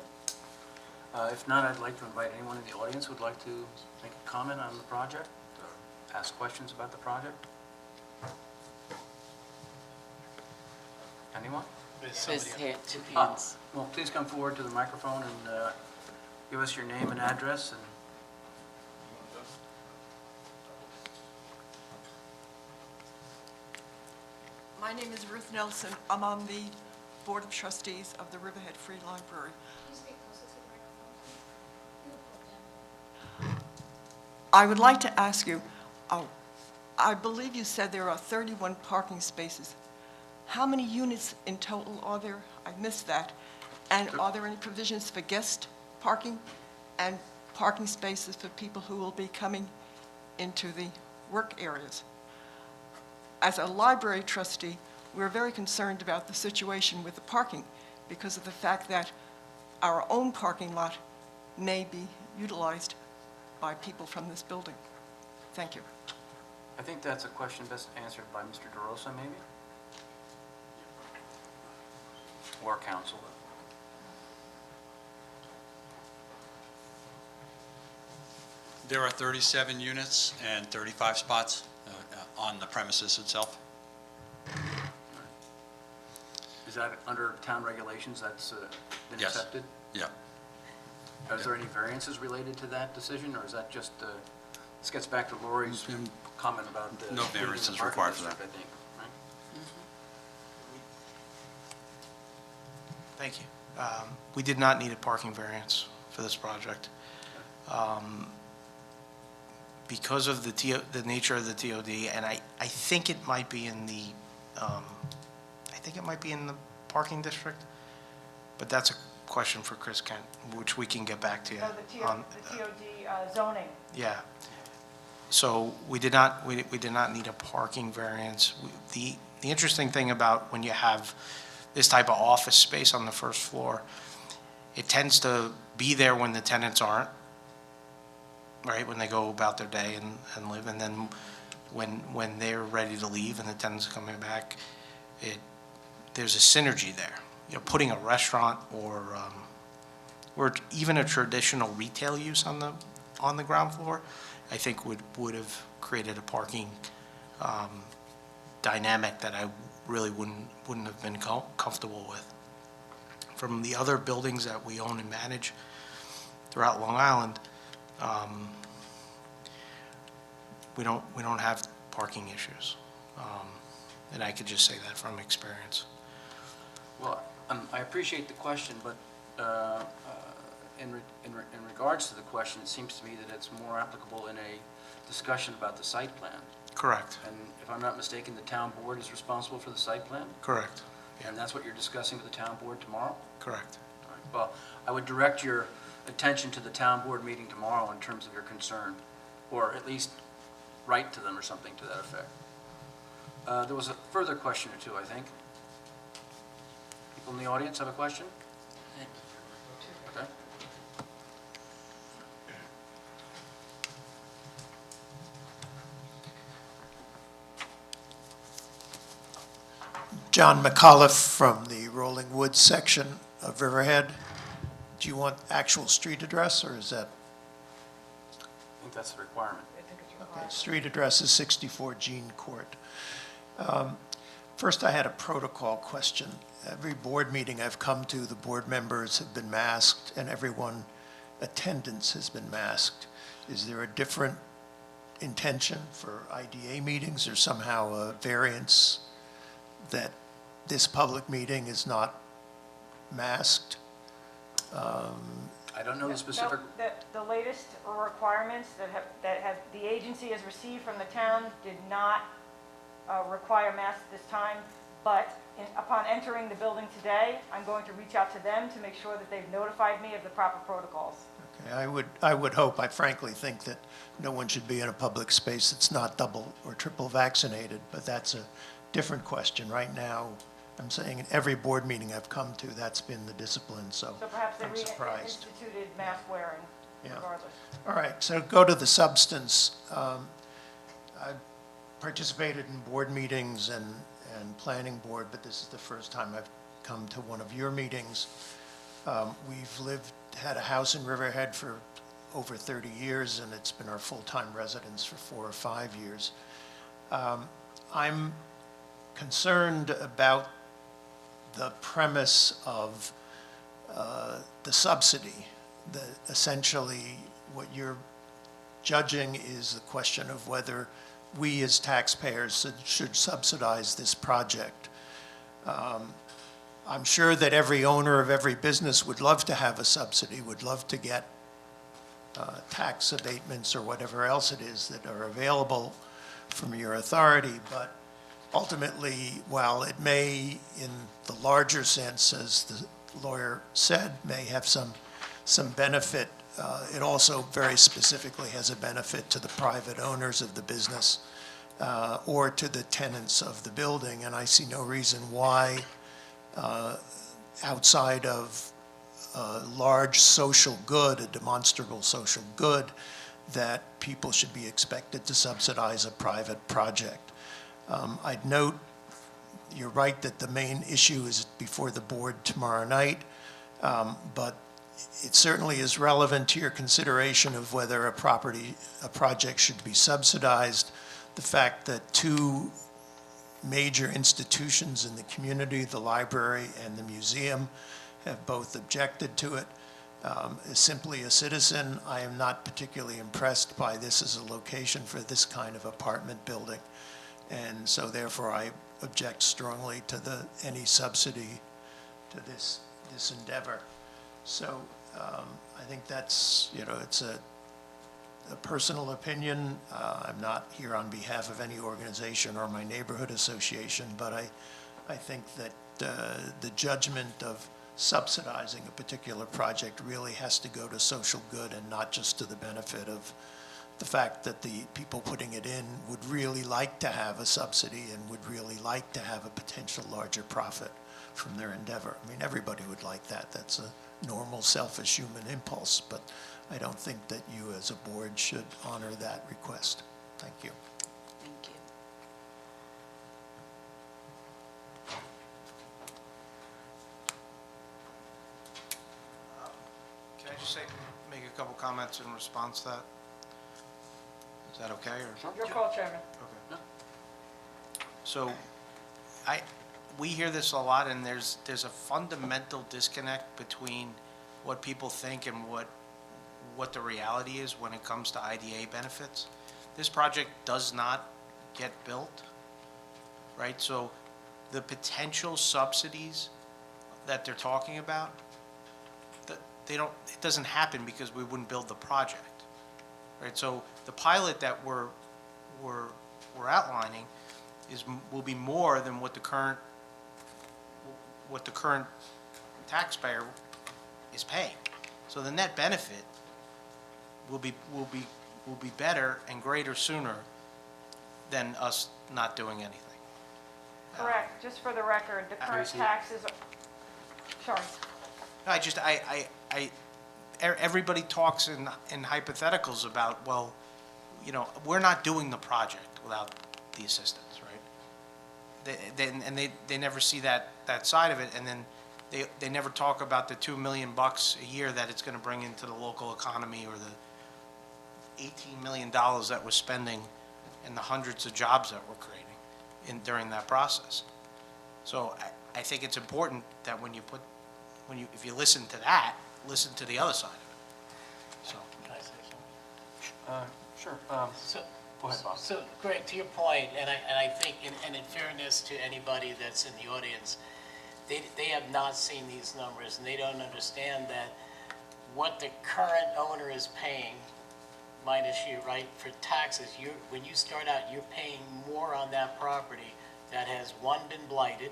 If not, I'd like to invite anyone in the audience who would like to make a comment on the project, or ask questions about the project. Anyone? There's There's somebody two hands. Well, please come forward to the microphone and give us your name and address. And My name is Ruth Nelson. I'm on the Board of Trustees of the Riverhead Free Library. Please speak closer to the microphone. I would like to ask you, I believe you said there are 31 parking spaces. How many units in total are there? I missed that. And are there any provisions for guest parking and parking spaces for people who will be coming into the work areas? As a library trustee, we're very concerned about the situation with the parking because of the fact that our own parking lot may be utilized by people from this building. Thank you. I think that's a question best answered by Mr. DeRosa, maybe? Or council. There are 37 units and 35 spots on the premises itself. Is that under town regulations, that's been Yes. accepted? Yeah. Is there any variances related to that decision, or is that just, this gets back to Lori's comment about the... No being in the variances parking required for district, that. I think, right? Thank you. We did not need a parking variance for this project. Because of the nature of the TOD, and I think it might be in the, parking district, but that's a question for Chris Kent, which we can get back to you No, on. the TOD zoning. Yeah. So we did not need a parking variance. The interesting thing about when you have this type of office space on the first floor, it tends to be there when the tenants aren't, right? When they go about their day and live, and then when they're ready to leave and the tenants are coming back, there's a synergy there. You know, putting a restaurant or even a traditional retail use on the ground floor, I think would have created a parking dynamic that I really wouldn't have been comfortable with. From the other buildings that we own and manage throughout Long Island, we don't have parking issues. And I could just say that from experience. Well, I appreciate the question, but in regards to the question, it seems to me that it's more applicable in a discussion about the site plan. Correct, And if I'm not mistaken, the town board is responsible for the site plan? correct, And that's what you're discussing with the town board tomorrow? correct. All right. Well, I would direct your attention to the town board meeting tomorrow in terms of your concern, or at least write to them or something to that effect. There was a further question or two, I think. People in the audience have a question? Okay. John McAuliffe from the Rolling Woods section of Riverhead. Do you want actual street address, or is that? I think that's the requirement. Okay, street address is 64 Jean Court. First, I had a protocol question. Every board meeting I've come to, the board members have been masked, and everyone attendance has been masked. Is there a different intention for IDA meetings, or somehow a variance that this public meeting is not masked? I don't know the specific, No, the latest requirements that the agency has received from the town did not require masks this time, but upon entering the building today, I'm going to reach out to them to make sure that they've notified me of the proper protocols. Okay, I would hope, I frankly think that no one should be in a public space that's not double or triple vaccinated, but that's a different question. Right now, I'm saying in every board meeting I've come to, that's been the discipline, so So perhaps they I'm surprised. reinstituted mask wearing Yeah. regardless. All right, so go to the substance. I've participated in board meetings and planning board, but this is the first time I've come to one of your meetings. We've had a house in Riverhead for over 30 years, and it's been our full-time residence for 4 or 5 years. I'm concerned about the premise of the subsidy. Essentially, what you're judging is the question of whether we as taxpayers should subsidize this project. I'm sure that every owner of every business would love to have a subsidy, would love to get tax abatements or whatever else it is that are available from your authority, but ultimately, while it may, in the larger sense, as the lawyer said, may have some benefit, it also very specifically has a benefit to the private owners of the business or to the tenants of the building, and I see no reason why, outside of a large social good, a demonstrable social good, that people should be expected to subsidize a private project. I'd note, you're right that the main issue is before the board tomorrow night, but it certainly is relevant to your consideration of whether a project should be subsidized. The fact that 2 major institutions in the community, the library and the museum, have both objected to it. As simply a citizen, I am not particularly impressed by this as a location for this kind of apartment building. And so therefore, I object strongly to any subsidy to this endeavor. So I think that's, it's a personal opinion. I'm not here on behalf of any organization or my neighborhood association, but I think that the judgment of subsidizing a particular project really has to go to social good and not just to the benefit of the fact that the people putting it in would really like to have a subsidy and would really like to have a potential larger profit from their endeavor. I mean, everybody would like that. That's a normal, selfish human impulse, but I don't think that you as a board should honor that request. Thank you. Thank you. Can I just make a couple comments in response to that? Is that okay, or? Your call, Chairman. Okay. So, we hear this a lot, and there's a fundamental disconnect between what people think and what the reality is when it comes to IDA benefits. This project does not get built, right? So the potential subsidies that they're talking about, it doesn't happen because we wouldn't build the project, right? So the pilot that we're outlining will be more than what the current taxpayer is paying. So the net benefit will be better and greater sooner than us not doing anything. Correct. Just for the record, the current taxes, sorry. Everybody talks in hypotheticals about, well, we're not doing the project without the assistance, right? They never see that side of it, and then they never talk about the $2 million a year that it's going to bring into the local economy, or the $18 million that we're spending, and the hundreds of jobs that we're creating during that process. So I think it's important that if you listen to that, listen to the other side of it. So. Can I say something? Sure. So, Go ahead, Bob. So, Greg, to your point, and I think, and in fairness to anybody that's in the audience, they have not seen these numbers, and they don't understand that what the current owner is paying, minus you, right, for taxes, when you start out, you're paying more on that property that has, one, been blighted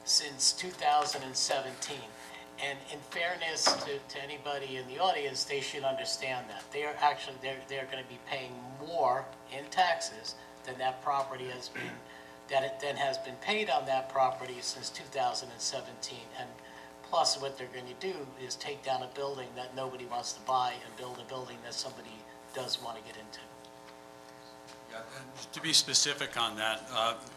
since 2017. And in fairness to anybody in the audience, they should understand that. They're going to be paying more in taxes than that property has been, has been paid on that property since 2017. And plus, what they're going to do is take down a building that nobody wants to buy and build a building that somebody does want to get into. Yeah, and to be specific on that,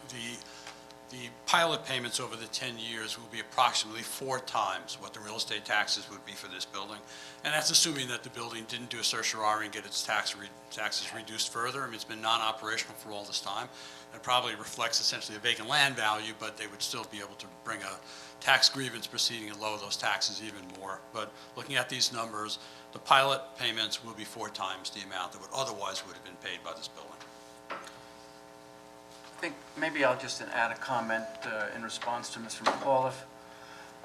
the pilot payments over the 10 years will be approximately 4 times what the real estate taxes would be for this building. And that's assuming that the building didn't do a certiorari and get its taxes reduced further. I mean, it's been non-operational for all this time. It probably reflects essentially a vacant land value, but they would still be able to bring a tax grievance proceeding and lower those taxes even more. But looking at these numbers, the pilot payments will be 4 times the amount that would otherwise would have been paid by this building. I think maybe I'll just add a comment in response to Mr. McAuliffe.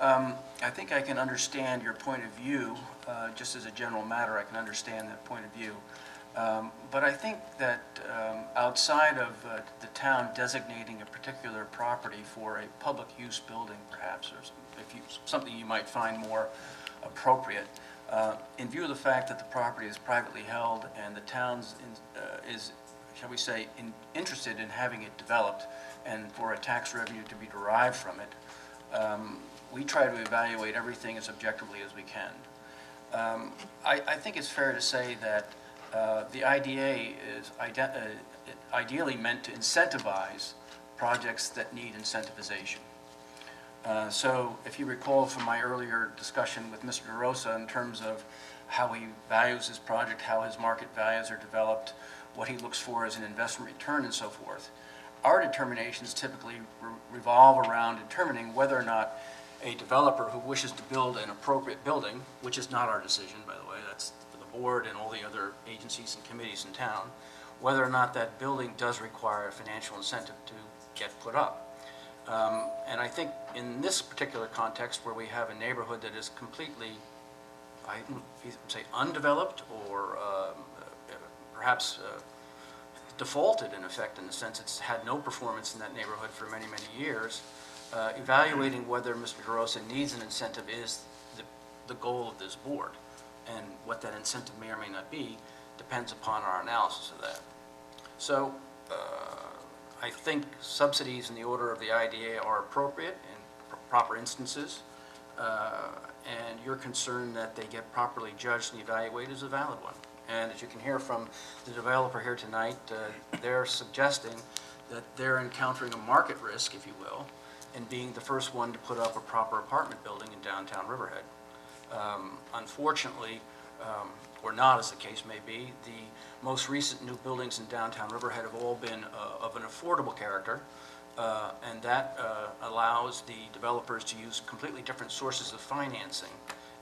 I think I can understand your point of view, just as a general matter, I can understand that point of view. But I think that outside of the town designating a particular property for a public use building, perhaps, or something you might find more appropriate, in view of the fact that the property is privately held and the town is, shall we say, interested in having it developed and for a tax revenue to be derived from it, we try to evaluate everything as objectively as we can. I think it's fair to say that the IDA is ideally meant to incentivize projects that need incentivization. So if you recall from my earlier discussion with Mr. DeRosa in terms of how he values his project, how his market values are developed, what he looks for as an investment return and so forth, our determinations typically revolve around determining whether or not a developer who wishes to build an appropriate building, which is not our decision, by the way, that's for the board and all the other agencies and committees in town, whether or not that building does require a financial incentive to get put up. And I think in this particular context, where we have a neighborhood that is completely, I would say, undeveloped or perhaps defaulted, in effect, in the sense it's had no performance in that neighborhood for many, many years, evaluating whether Mr. DeRosa needs an incentive is the goal of this board. And what that incentive may or may not be depends upon our analysis of that. So I think subsidies in the order of the IDA are appropriate in proper instances, and your concern that they get properly judged and evaluated is a valid one. And as you can hear from the developer here tonight, they're suggesting that they're encountering a market risk, if you will, in being the first one to put up a proper apartment building in downtown Riverhead. Unfortunately, or not as the case may be, the most recent new buildings in downtown Riverhead have all been of an affordable character, and that allows the developers to use completely different sources of financing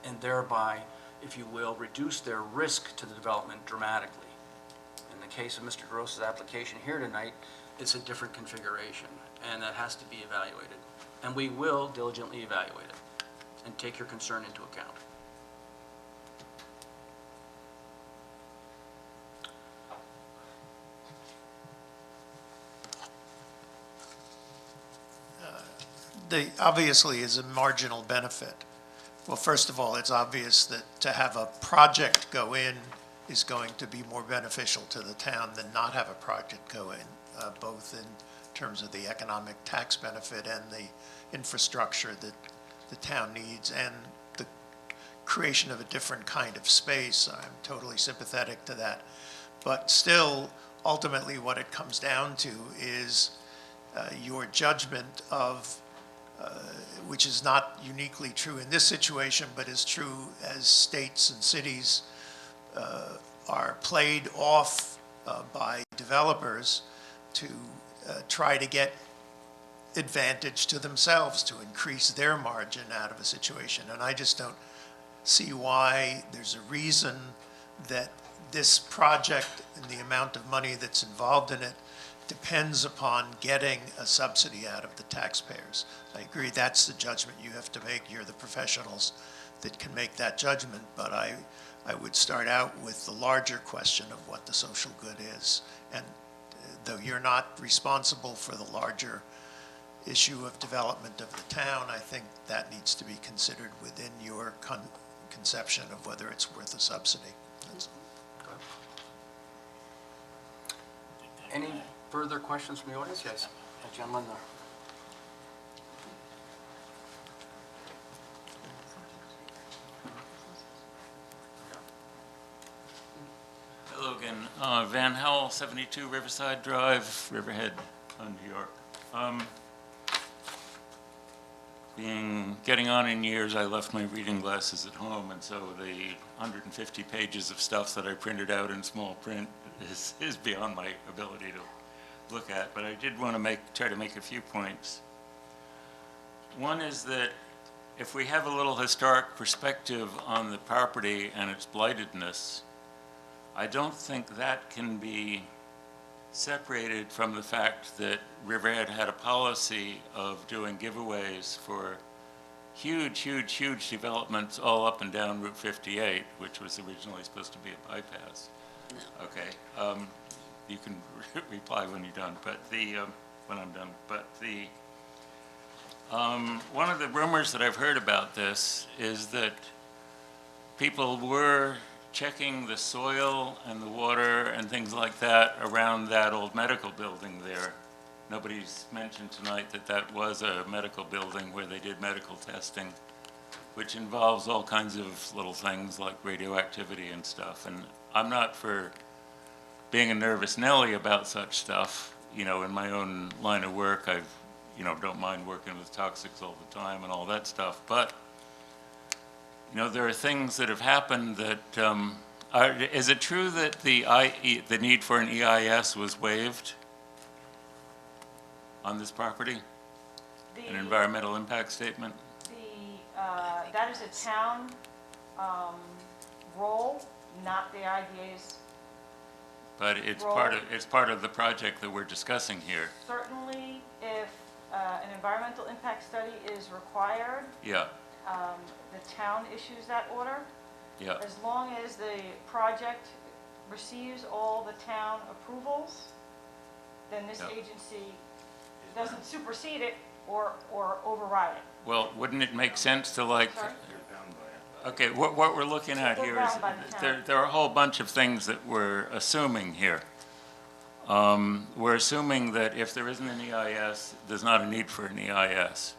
and thereby, if you will, reduce their risk to the development dramatically. In the case of Mr. DeRosa's application here tonight, it's a different configuration, and that has to be evaluated. And we will diligently evaluate it and take your concern into account. Obviously is a marginal benefit. Well, first of all, it's obvious that to have a project go in is going to be more beneficial to the town than not have a project go in, both in terms of the economic tax benefit and the infrastructure that the town needs and the creation of a different kind of space. I'm totally sympathetic to that. But still, ultimately, what it comes down to is your judgment of which is not uniquely true in this situation, but is true as states and cities are played off by developers to try to get advantage to themselves, to increase their margin out of a situation. And I just don't see why there's a reason that this project and the amount of money that's involved in it depends upon getting a subsidy out of the taxpayers. I agree that's the judgment you have to make. You're the professionals that can make that judgment, but I would start out with the larger question of what the social good is. And though you're not responsible for the larger issue of development of the town, I think that needs to be considered within your conception of whether it's worth a subsidy. That's all. Any further questions from the audience? Yes, gentleman there. Hello again. Van Howell, 72 Riverside Drive, Riverhead, New York. Getting on in years, I left my reading glasses at home, and so the 150 pages of stuff that I printed out in small print is beyond my ability to look at. But I did want to try to make a few points. One is that if we have a little historic perspective on the property and its blightedness, I don't think that can be separated from the fact that Riverhead had a policy of doing giveaways for huge, huge, huge developments all up and down Route 58, which was originally supposed to be a bypass. No. Okay. You can reply when you're done, but when I'm done. But one of the rumors that I've heard about this is that people were checking the soil and the water and things like that around that old medical building there. Nobody's mentioned tonight that that was a medical building where they did medical testing, which involves all kinds of little things like radioactivity and stuff. And I'm not for being a nervous Nelly about such stuff. You know, in my own line of work, don't mind working with toxics all the time and all that stuff. But there are things that have happened that, is it true that the need for an EIS was waived? on this property? The- An environmental impact statement? That is a town role, not the IDA's. But it's Roll. part of the project that we're discussing here. Certainly, if an environmental impact study is required, Yeah, the town issues that order. yeah. As long as the project receives all the town approvals, then this Yep. agency doesn't supersede it or override it. Well, wouldn't it make sense to like, Sorry? okay, what we're looking at They're here is, bound by the town. there are a whole bunch of things that we're assuming here. We're assuming that if there isn't an EIS, there's not a need for an EIS.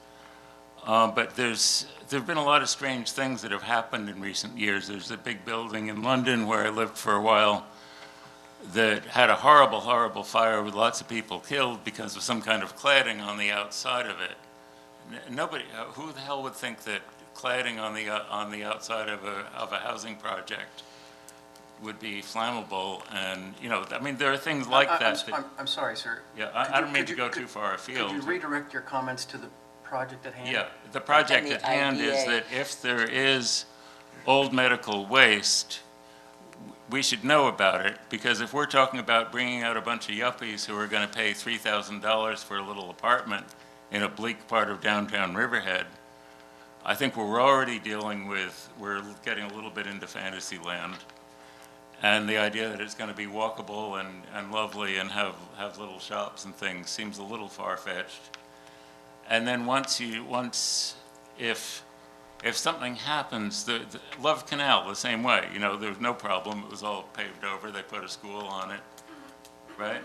But there've been a lot of strange things that have happened in recent years. There's a big building in London where I lived for a while that had a horrible, horrible fire with lots of people killed because of some kind of cladding on the outside of it. Nobody, who the hell would think that cladding on the outside of a housing project would be flammable? And, you know, I mean, there are things like that. I'm sorry, sir. Yeah, Could I you- don't mean could to you- go could- too far afield. Could you redirect your comments to the project at hand? Yeah, the project And the at hand is IDA. that if there is old medical waste, we should know about it, because if we're talking about bringing out a bunch of yuppies who are going to pay $3,000 for a little apartment in a bleak part of downtown Riverhead, I think we're already we're getting a little bit into fantasy land. And the idea that it's going to be walkable and lovely and have little shops and things seems a little far-fetched. And then if something happens, the Love Canal, the same way, you know, there was no problem, it was all paved over, they put a school on it, right?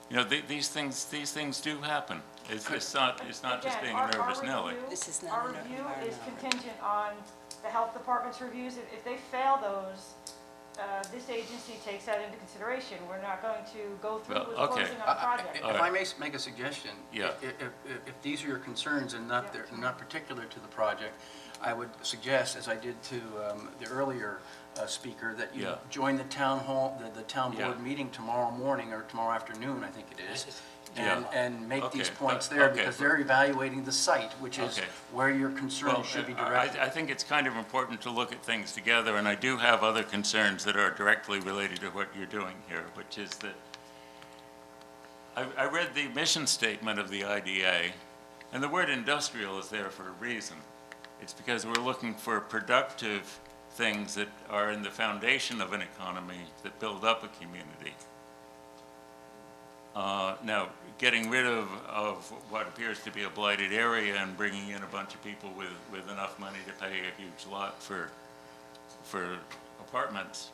You know, these things do happen. It's not just Again, being our- a nervous our Nelly. review- This is not Our an review environmental is contingent on the health department's reviews. If they fail those, this agency takes that into consideration. We're not going to go through Well, with okay. closing on the project. If All I right. may make a suggestion. Yeah. If these are your concerns and not particular to the project, I would suggest, as I did to the earlier speaker, that you Yeah. join the town hall, the town Yeah. board meeting tomorrow morning or tomorrow afternoon, I think it is, Yeah. and make these Okay, points but- there, okay. because they're evaluating the site, which is Okay. where your concerns should be directed. I think it's kind of important to look at things together, and I do have other concerns that are directly related to what you're doing here, which is that I read the mission statement of the IDA, and the word industrial is there for a reason. It's because we're looking for productive things that are in the foundation of an economy that build up a community. Now, getting rid of what appears to be a blighted area and bringing in a bunch of people with enough money to pay a huge lot for apartments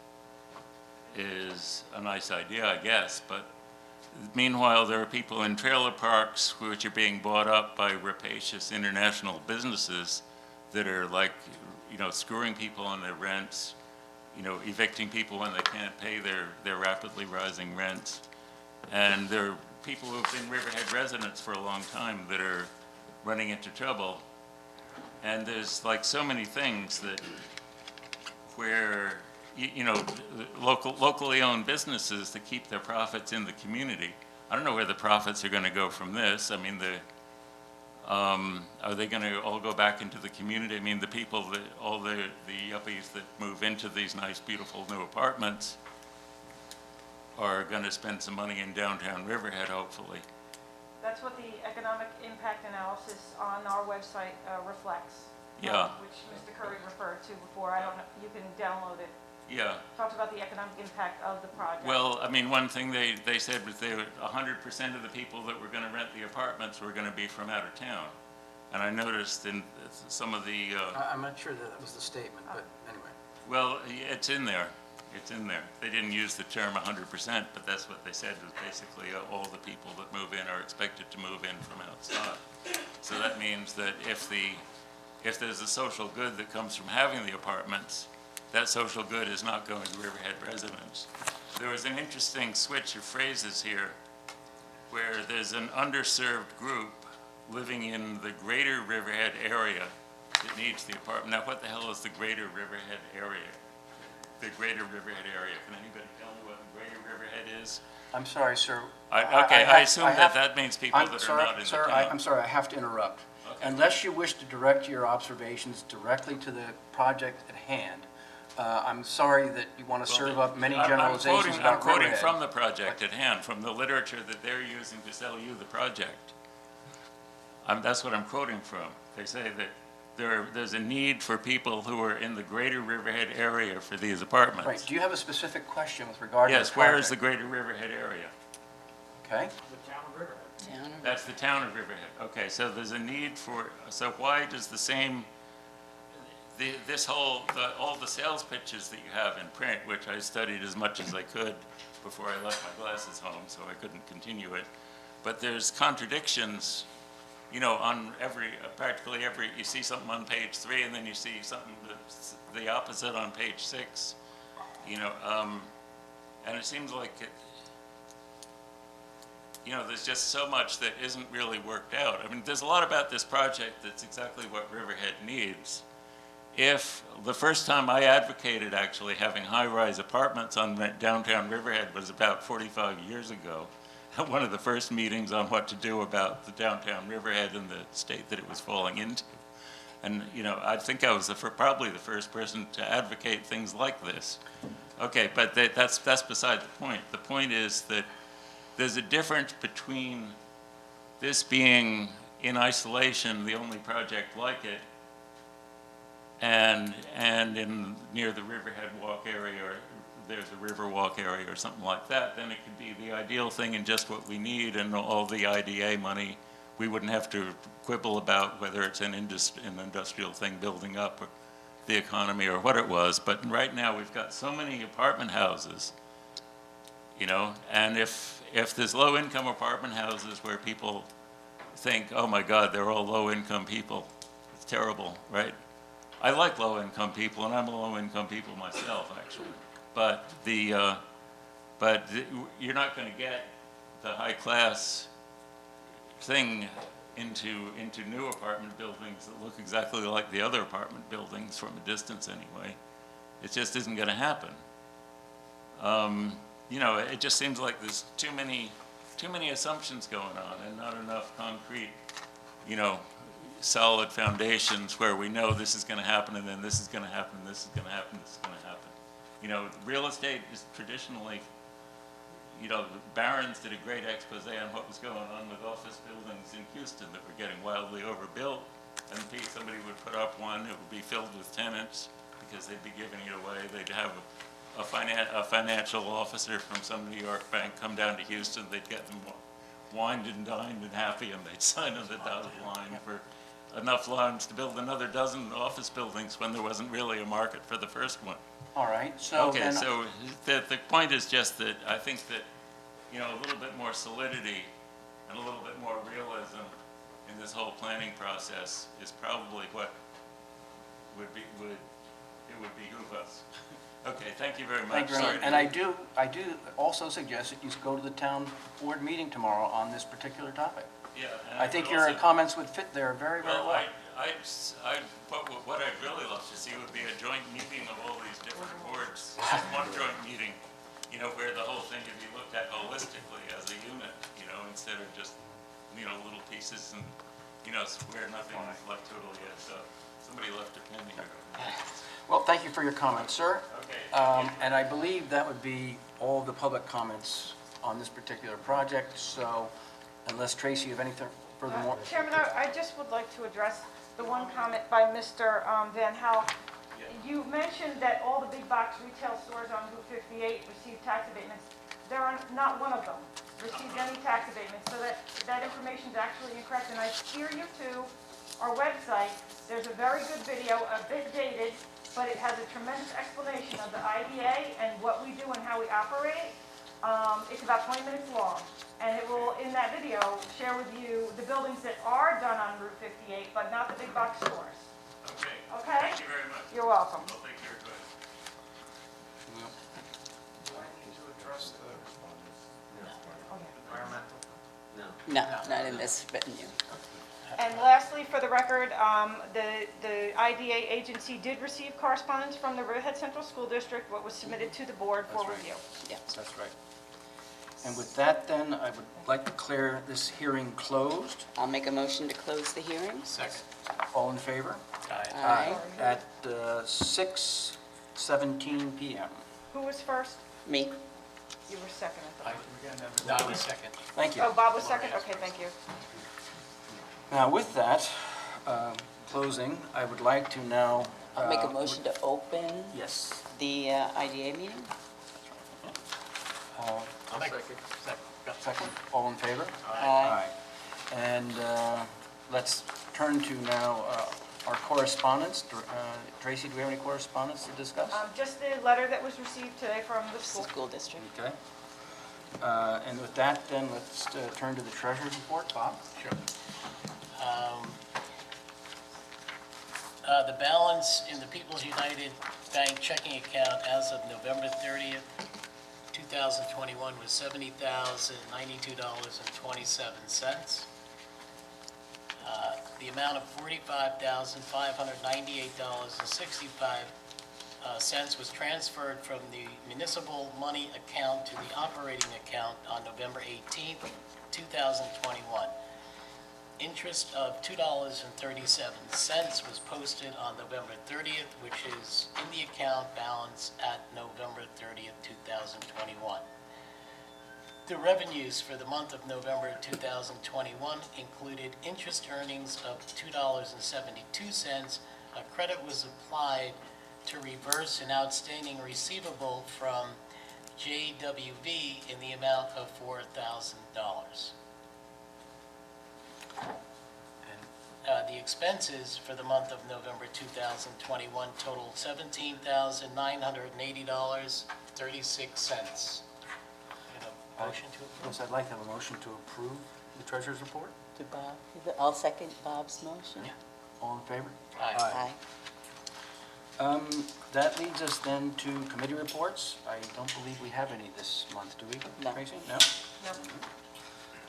is a nice idea, I guess, but meanwhile, there are people in trailer parks which are being bought up by rapacious international businesses that are like, you know, screwing people on their rents, you know, evicting people when they can't pay their rapidly rising rents. And there are people who have been Riverhead residents for a long time that are running into trouble. And there's like so many things that where, you know, locally owned businesses that keep their profits in the community. I don't know where the profits are going to go from this. I mean, are they going to all go back into the community? I mean, the people that, all the yuppies that move into these nice, beautiful new apartments are going to spend some money in downtown Riverhead, hopefully. That's what the economic impact analysis on our website reflects. Yeah. Which Mr. Curry referred to before. I don't know, you can download it. Yeah. Talks about the economic impact of the project. Well, I mean, one thing they said was 100% of the people that were going to rent the apartments were going to be from out of town. And I noticed in some of the, I'm not sure that was the statement, but anyway. well, it's in there. It's in there. They didn't use the term 100%, but that's what they said was basically all the people that move in are expected to move in from outside. So that means that if there's a social good that comes from having the apartments, that social good is not going to Riverhead residents. There was an interesting switch of phrases here where there's an underserved group living in the greater Riverhead area that needs the apartment. Now, what the hell is the greater Riverhead area? the greater Riverhead area. Can anybody tell me what the greater Riverhead is? I'm sorry, sir. Okay, I assume that means people I'm that are sorry, not in the sir, town. I'm sorry, I have to interrupt. Okay. Unless you wish to direct your observations directly to the project at hand, I'm sorry that you want to serve up many generalizations I'm about quoting Riverhead. from the project at hand, from the literature that they're using to sell you the project. That's what I'm quoting from. They say that there's a need for people who are in the greater Riverhead area for these apartments. Right, do you have a specific question with regard to the Yes, project? where is the greater Riverhead area? Okay, Town of- That's the town of Riverhead. Okay, so there's a need for, so why does the same, all the sales pitches that you have in print, which I studied as much as I could before I left my glasses home, so I couldn't continue it, but there's contradictions, you know, on practically every, you see something on page 3, and then you see something that's the opposite on page 6, you know, and it seems like you know, there's just so much that isn't really worked out. I mean, there's a lot about this project that's exactly what Riverhead needs. If the first time I advocated actually having high-rise apartments on downtown Riverhead was about 45 years ago, at one of the first meetings on what to do about the downtown Riverhead and the state that it was falling into. And, you know, I think I was probably the first person to advocate things like this. Okay, but that's beside the point. The point is that there's a difference between this being in isolation, the only project like it, and in near the Riverhead Walk area, or there's a River Walk area or something like that, then it could be the ideal thing and just what we need, and all the IDA money, we wouldn't have to quibble about whether it's an industrial thing building up or the economy or what it was. But right now we've got so many apartment houses, you know, and if there's low-income apartment houses where people think, oh my God, they're all low-income people, it's terrible, right? I like low-income people, and I'm a low-income people myself, actually. But you're not going to get the high-class thing into new apartment buildings that look exactly like the other apartment buildings from a distance anyway. It just isn't going to happen. You know, it just seems like there's too many assumptions going on and not enough concrete, you know, solid foundations where we know this is going to happen, and then this is going to happen, this is going to happen, this is going to happen. You know, real estate is traditionally, you know, Barron's did a great expose on what was going on with office buildings in Houston that were getting wildly overbuilt, and somebody would put up one, it would be filled with tenants because they'd be giving it away. They'd have a financial officer from some New York bank come down to Houston, they'd get them wined and dined and happy, and they'd sign on the dotted line for enough loans to build another dozen office buildings when there wasn't really a market for the first one. all right, so Okay, then, so the point is just that I think that, you know, a little bit more solidity and a little bit more realism in this whole planning process is probably what would behoove us. Okay, thank you very much. thank you very Sorry much. to- And I do also suggest that you go to the town board meeting tomorrow on this particular topic. Yeah, and I think would your also- comments would fit there very, very Well, well. what I'd really love to see would be a joint meeting of all these different boards, just one joint meeting, you know, where the whole thing could be looked at holistically as a unit, you know, instead of just, you know, little pieces and, you know, where nothing is left totally as, somebody left a pen here. Well, thank you for your comments, sir. Okay. And I believe that would be all of the public comments on this particular project, so unless Tracy, you have anything furthermore? Chairman, I just would like to address the one comment by Mr. Van Hal. You mentioned that all the big box retail stores on Route 58 receive tax abatements. There are not one of them received any tax abatements, so that information is actually incorrect. And I steer you to our website. There's a very good video, a bit dated, but it has a tremendous explanation of the IDA and what we do and how we operate. It's about 20 minutes long, and it will, in that video, share with you the buildings that are done on Route 58, but not the big box stores. Okay. Okay? Thank you very much. You're welcome. Well, thank you very much. Do I need to address the environmental? No, not in this venue. And lastly, for the record, the IDA agency did receive correspondence from the Riverhead Central School District, what was submitted to the board for That's right. review. That's right. And with that, then, I would like to declare this hearing closed. I'll make a motion to close the hearing. Second. All in favor? Aye. At 6:17 PM. Who was first? Me. You were second, I thought. No, I was second. Thank you. Oh, Bob was second? Okay, thank you. Now, with that closing, I would like to now... I'll make a motion to open Yes. the IDA meeting. I'll make second. Second. All in favor? Aye. And let's turn to now our correspondence. Tracy, do we have any correspondence to discuss? Just the letter that was received today from the school. School district. Okay. And with that, then, let's turn to the treasurer's report. Bob? Sure. The balance in the People's United Bank checking account as of November 30th, 2021 was $70,092.27. The amount of $45,598.65 was transferred from the municipal money account to the operating account on November 18th, 2021. Interest of $2.37 was posted on November 30th, which is in the account balance at November 30th, 2021. The revenues for the month of November 2021 included interest earnings of $2.72. A credit was applied to reverse an outstanding receivable from JWV in the amount of $4,000. The expenses for the month of November 2021 totaled $17,980.36. Motion to approve? Yes, I'd like to have a motion to approve the treasurer's report. To Bob. I'll second Bob's motion. Yeah. All in favor? Aye. That leads us then to committee reports. I don't believe we have any this month, do we, No. Tracy? No?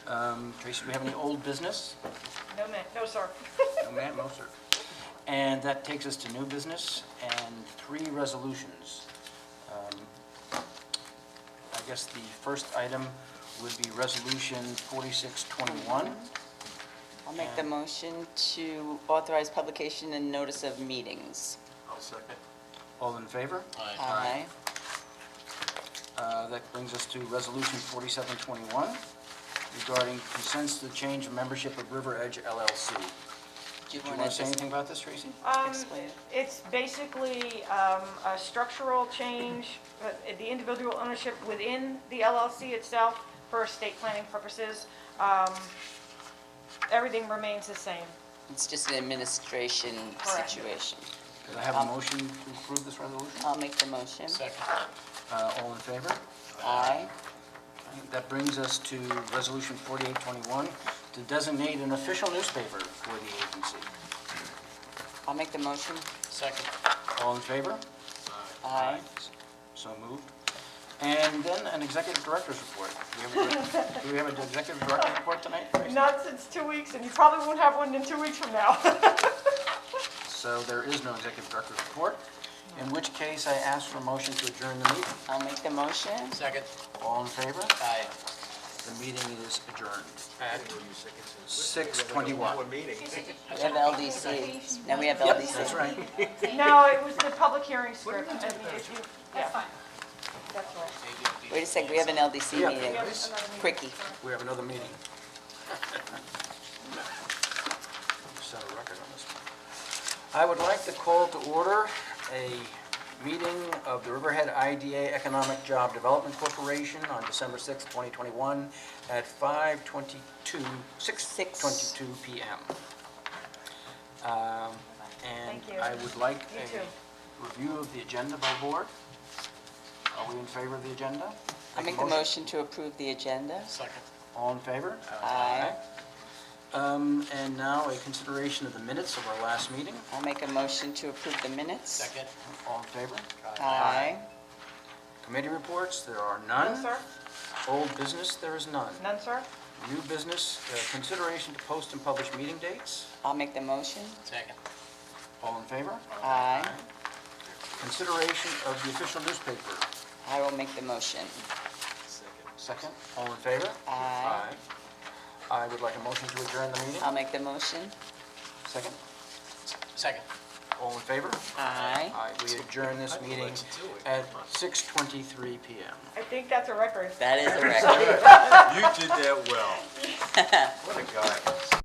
No, Tracy, do we have any old business? no, ma'am, no, sir. No, ma'am, no, sir. And that takes us to new business and 3 resolutions. I guess the first item would be Resolution 4621. I'll make the motion to authorize publication and notice of meetings. I'll second. All in favor? Aye. That brings us to Resolution 4721 regarding consents to the change of membership of River Edge LLC. Do you Do you want want to to say anything about this, Tracy? explain it? It's basically a structural change, the individual ownership within the LLC itself for estate planning purposes. Everything remains the same. It's just an administration Correct. situation. Could I have a motion to approve this resolution? I'll make the motion. Second. All in favor? Aye. That brings us to Resolution 4821 to designate an official newspaper for the agency. I'll make the motion. Second. All in favor? Aye. So moved. And then an executive director's report. Do we have an executive director's report tonight, Tracy? Not since 2 weeks, and you probably won't have one in 2 weeks from now. So there is no executive director's report, in which case I ask for a motion to adjourn the meeting. I'll make the motion. Second. All in favor? Aye. The meeting is adjourned at 6:21. We have LDC. Now we have LDC. That's right. No, it was the public hearing script. Yeah, That's fine. that's right. Wait a sec, we have an LDC Yeah. meeting. Quickie. We have another meeting. Set a record on this one. I would like to call to order a meeting of the Riverhead IDA Economic Job Development Corporation on December 6th, 2021 at 6:22 PM. And Thank you. I would like You a too. review of the agenda by board. Are we in favor of the agenda? I'll make the motion to approve the agenda. Second. All in favor? Aye. And now a consideration of the minutes of our last meeting. I'll make a motion to approve the minutes. Second. All in favor? Aye. Committee reports, there are none. None, sir? Old business, there is none. None, sir? New business, consideration to post and publish meeting dates. I'll make the motion. Second. All in favor? Aye. Consideration of the official newspaper. I will make the motion. Second. All in favor? Aye. I would like a motion to adjourn the meeting. I'll make the motion. Second. Second. All in favor? Aye. We adjourn this meeting at 6:23 PM. I think that's a record. That is a record. You did that well. What a guy.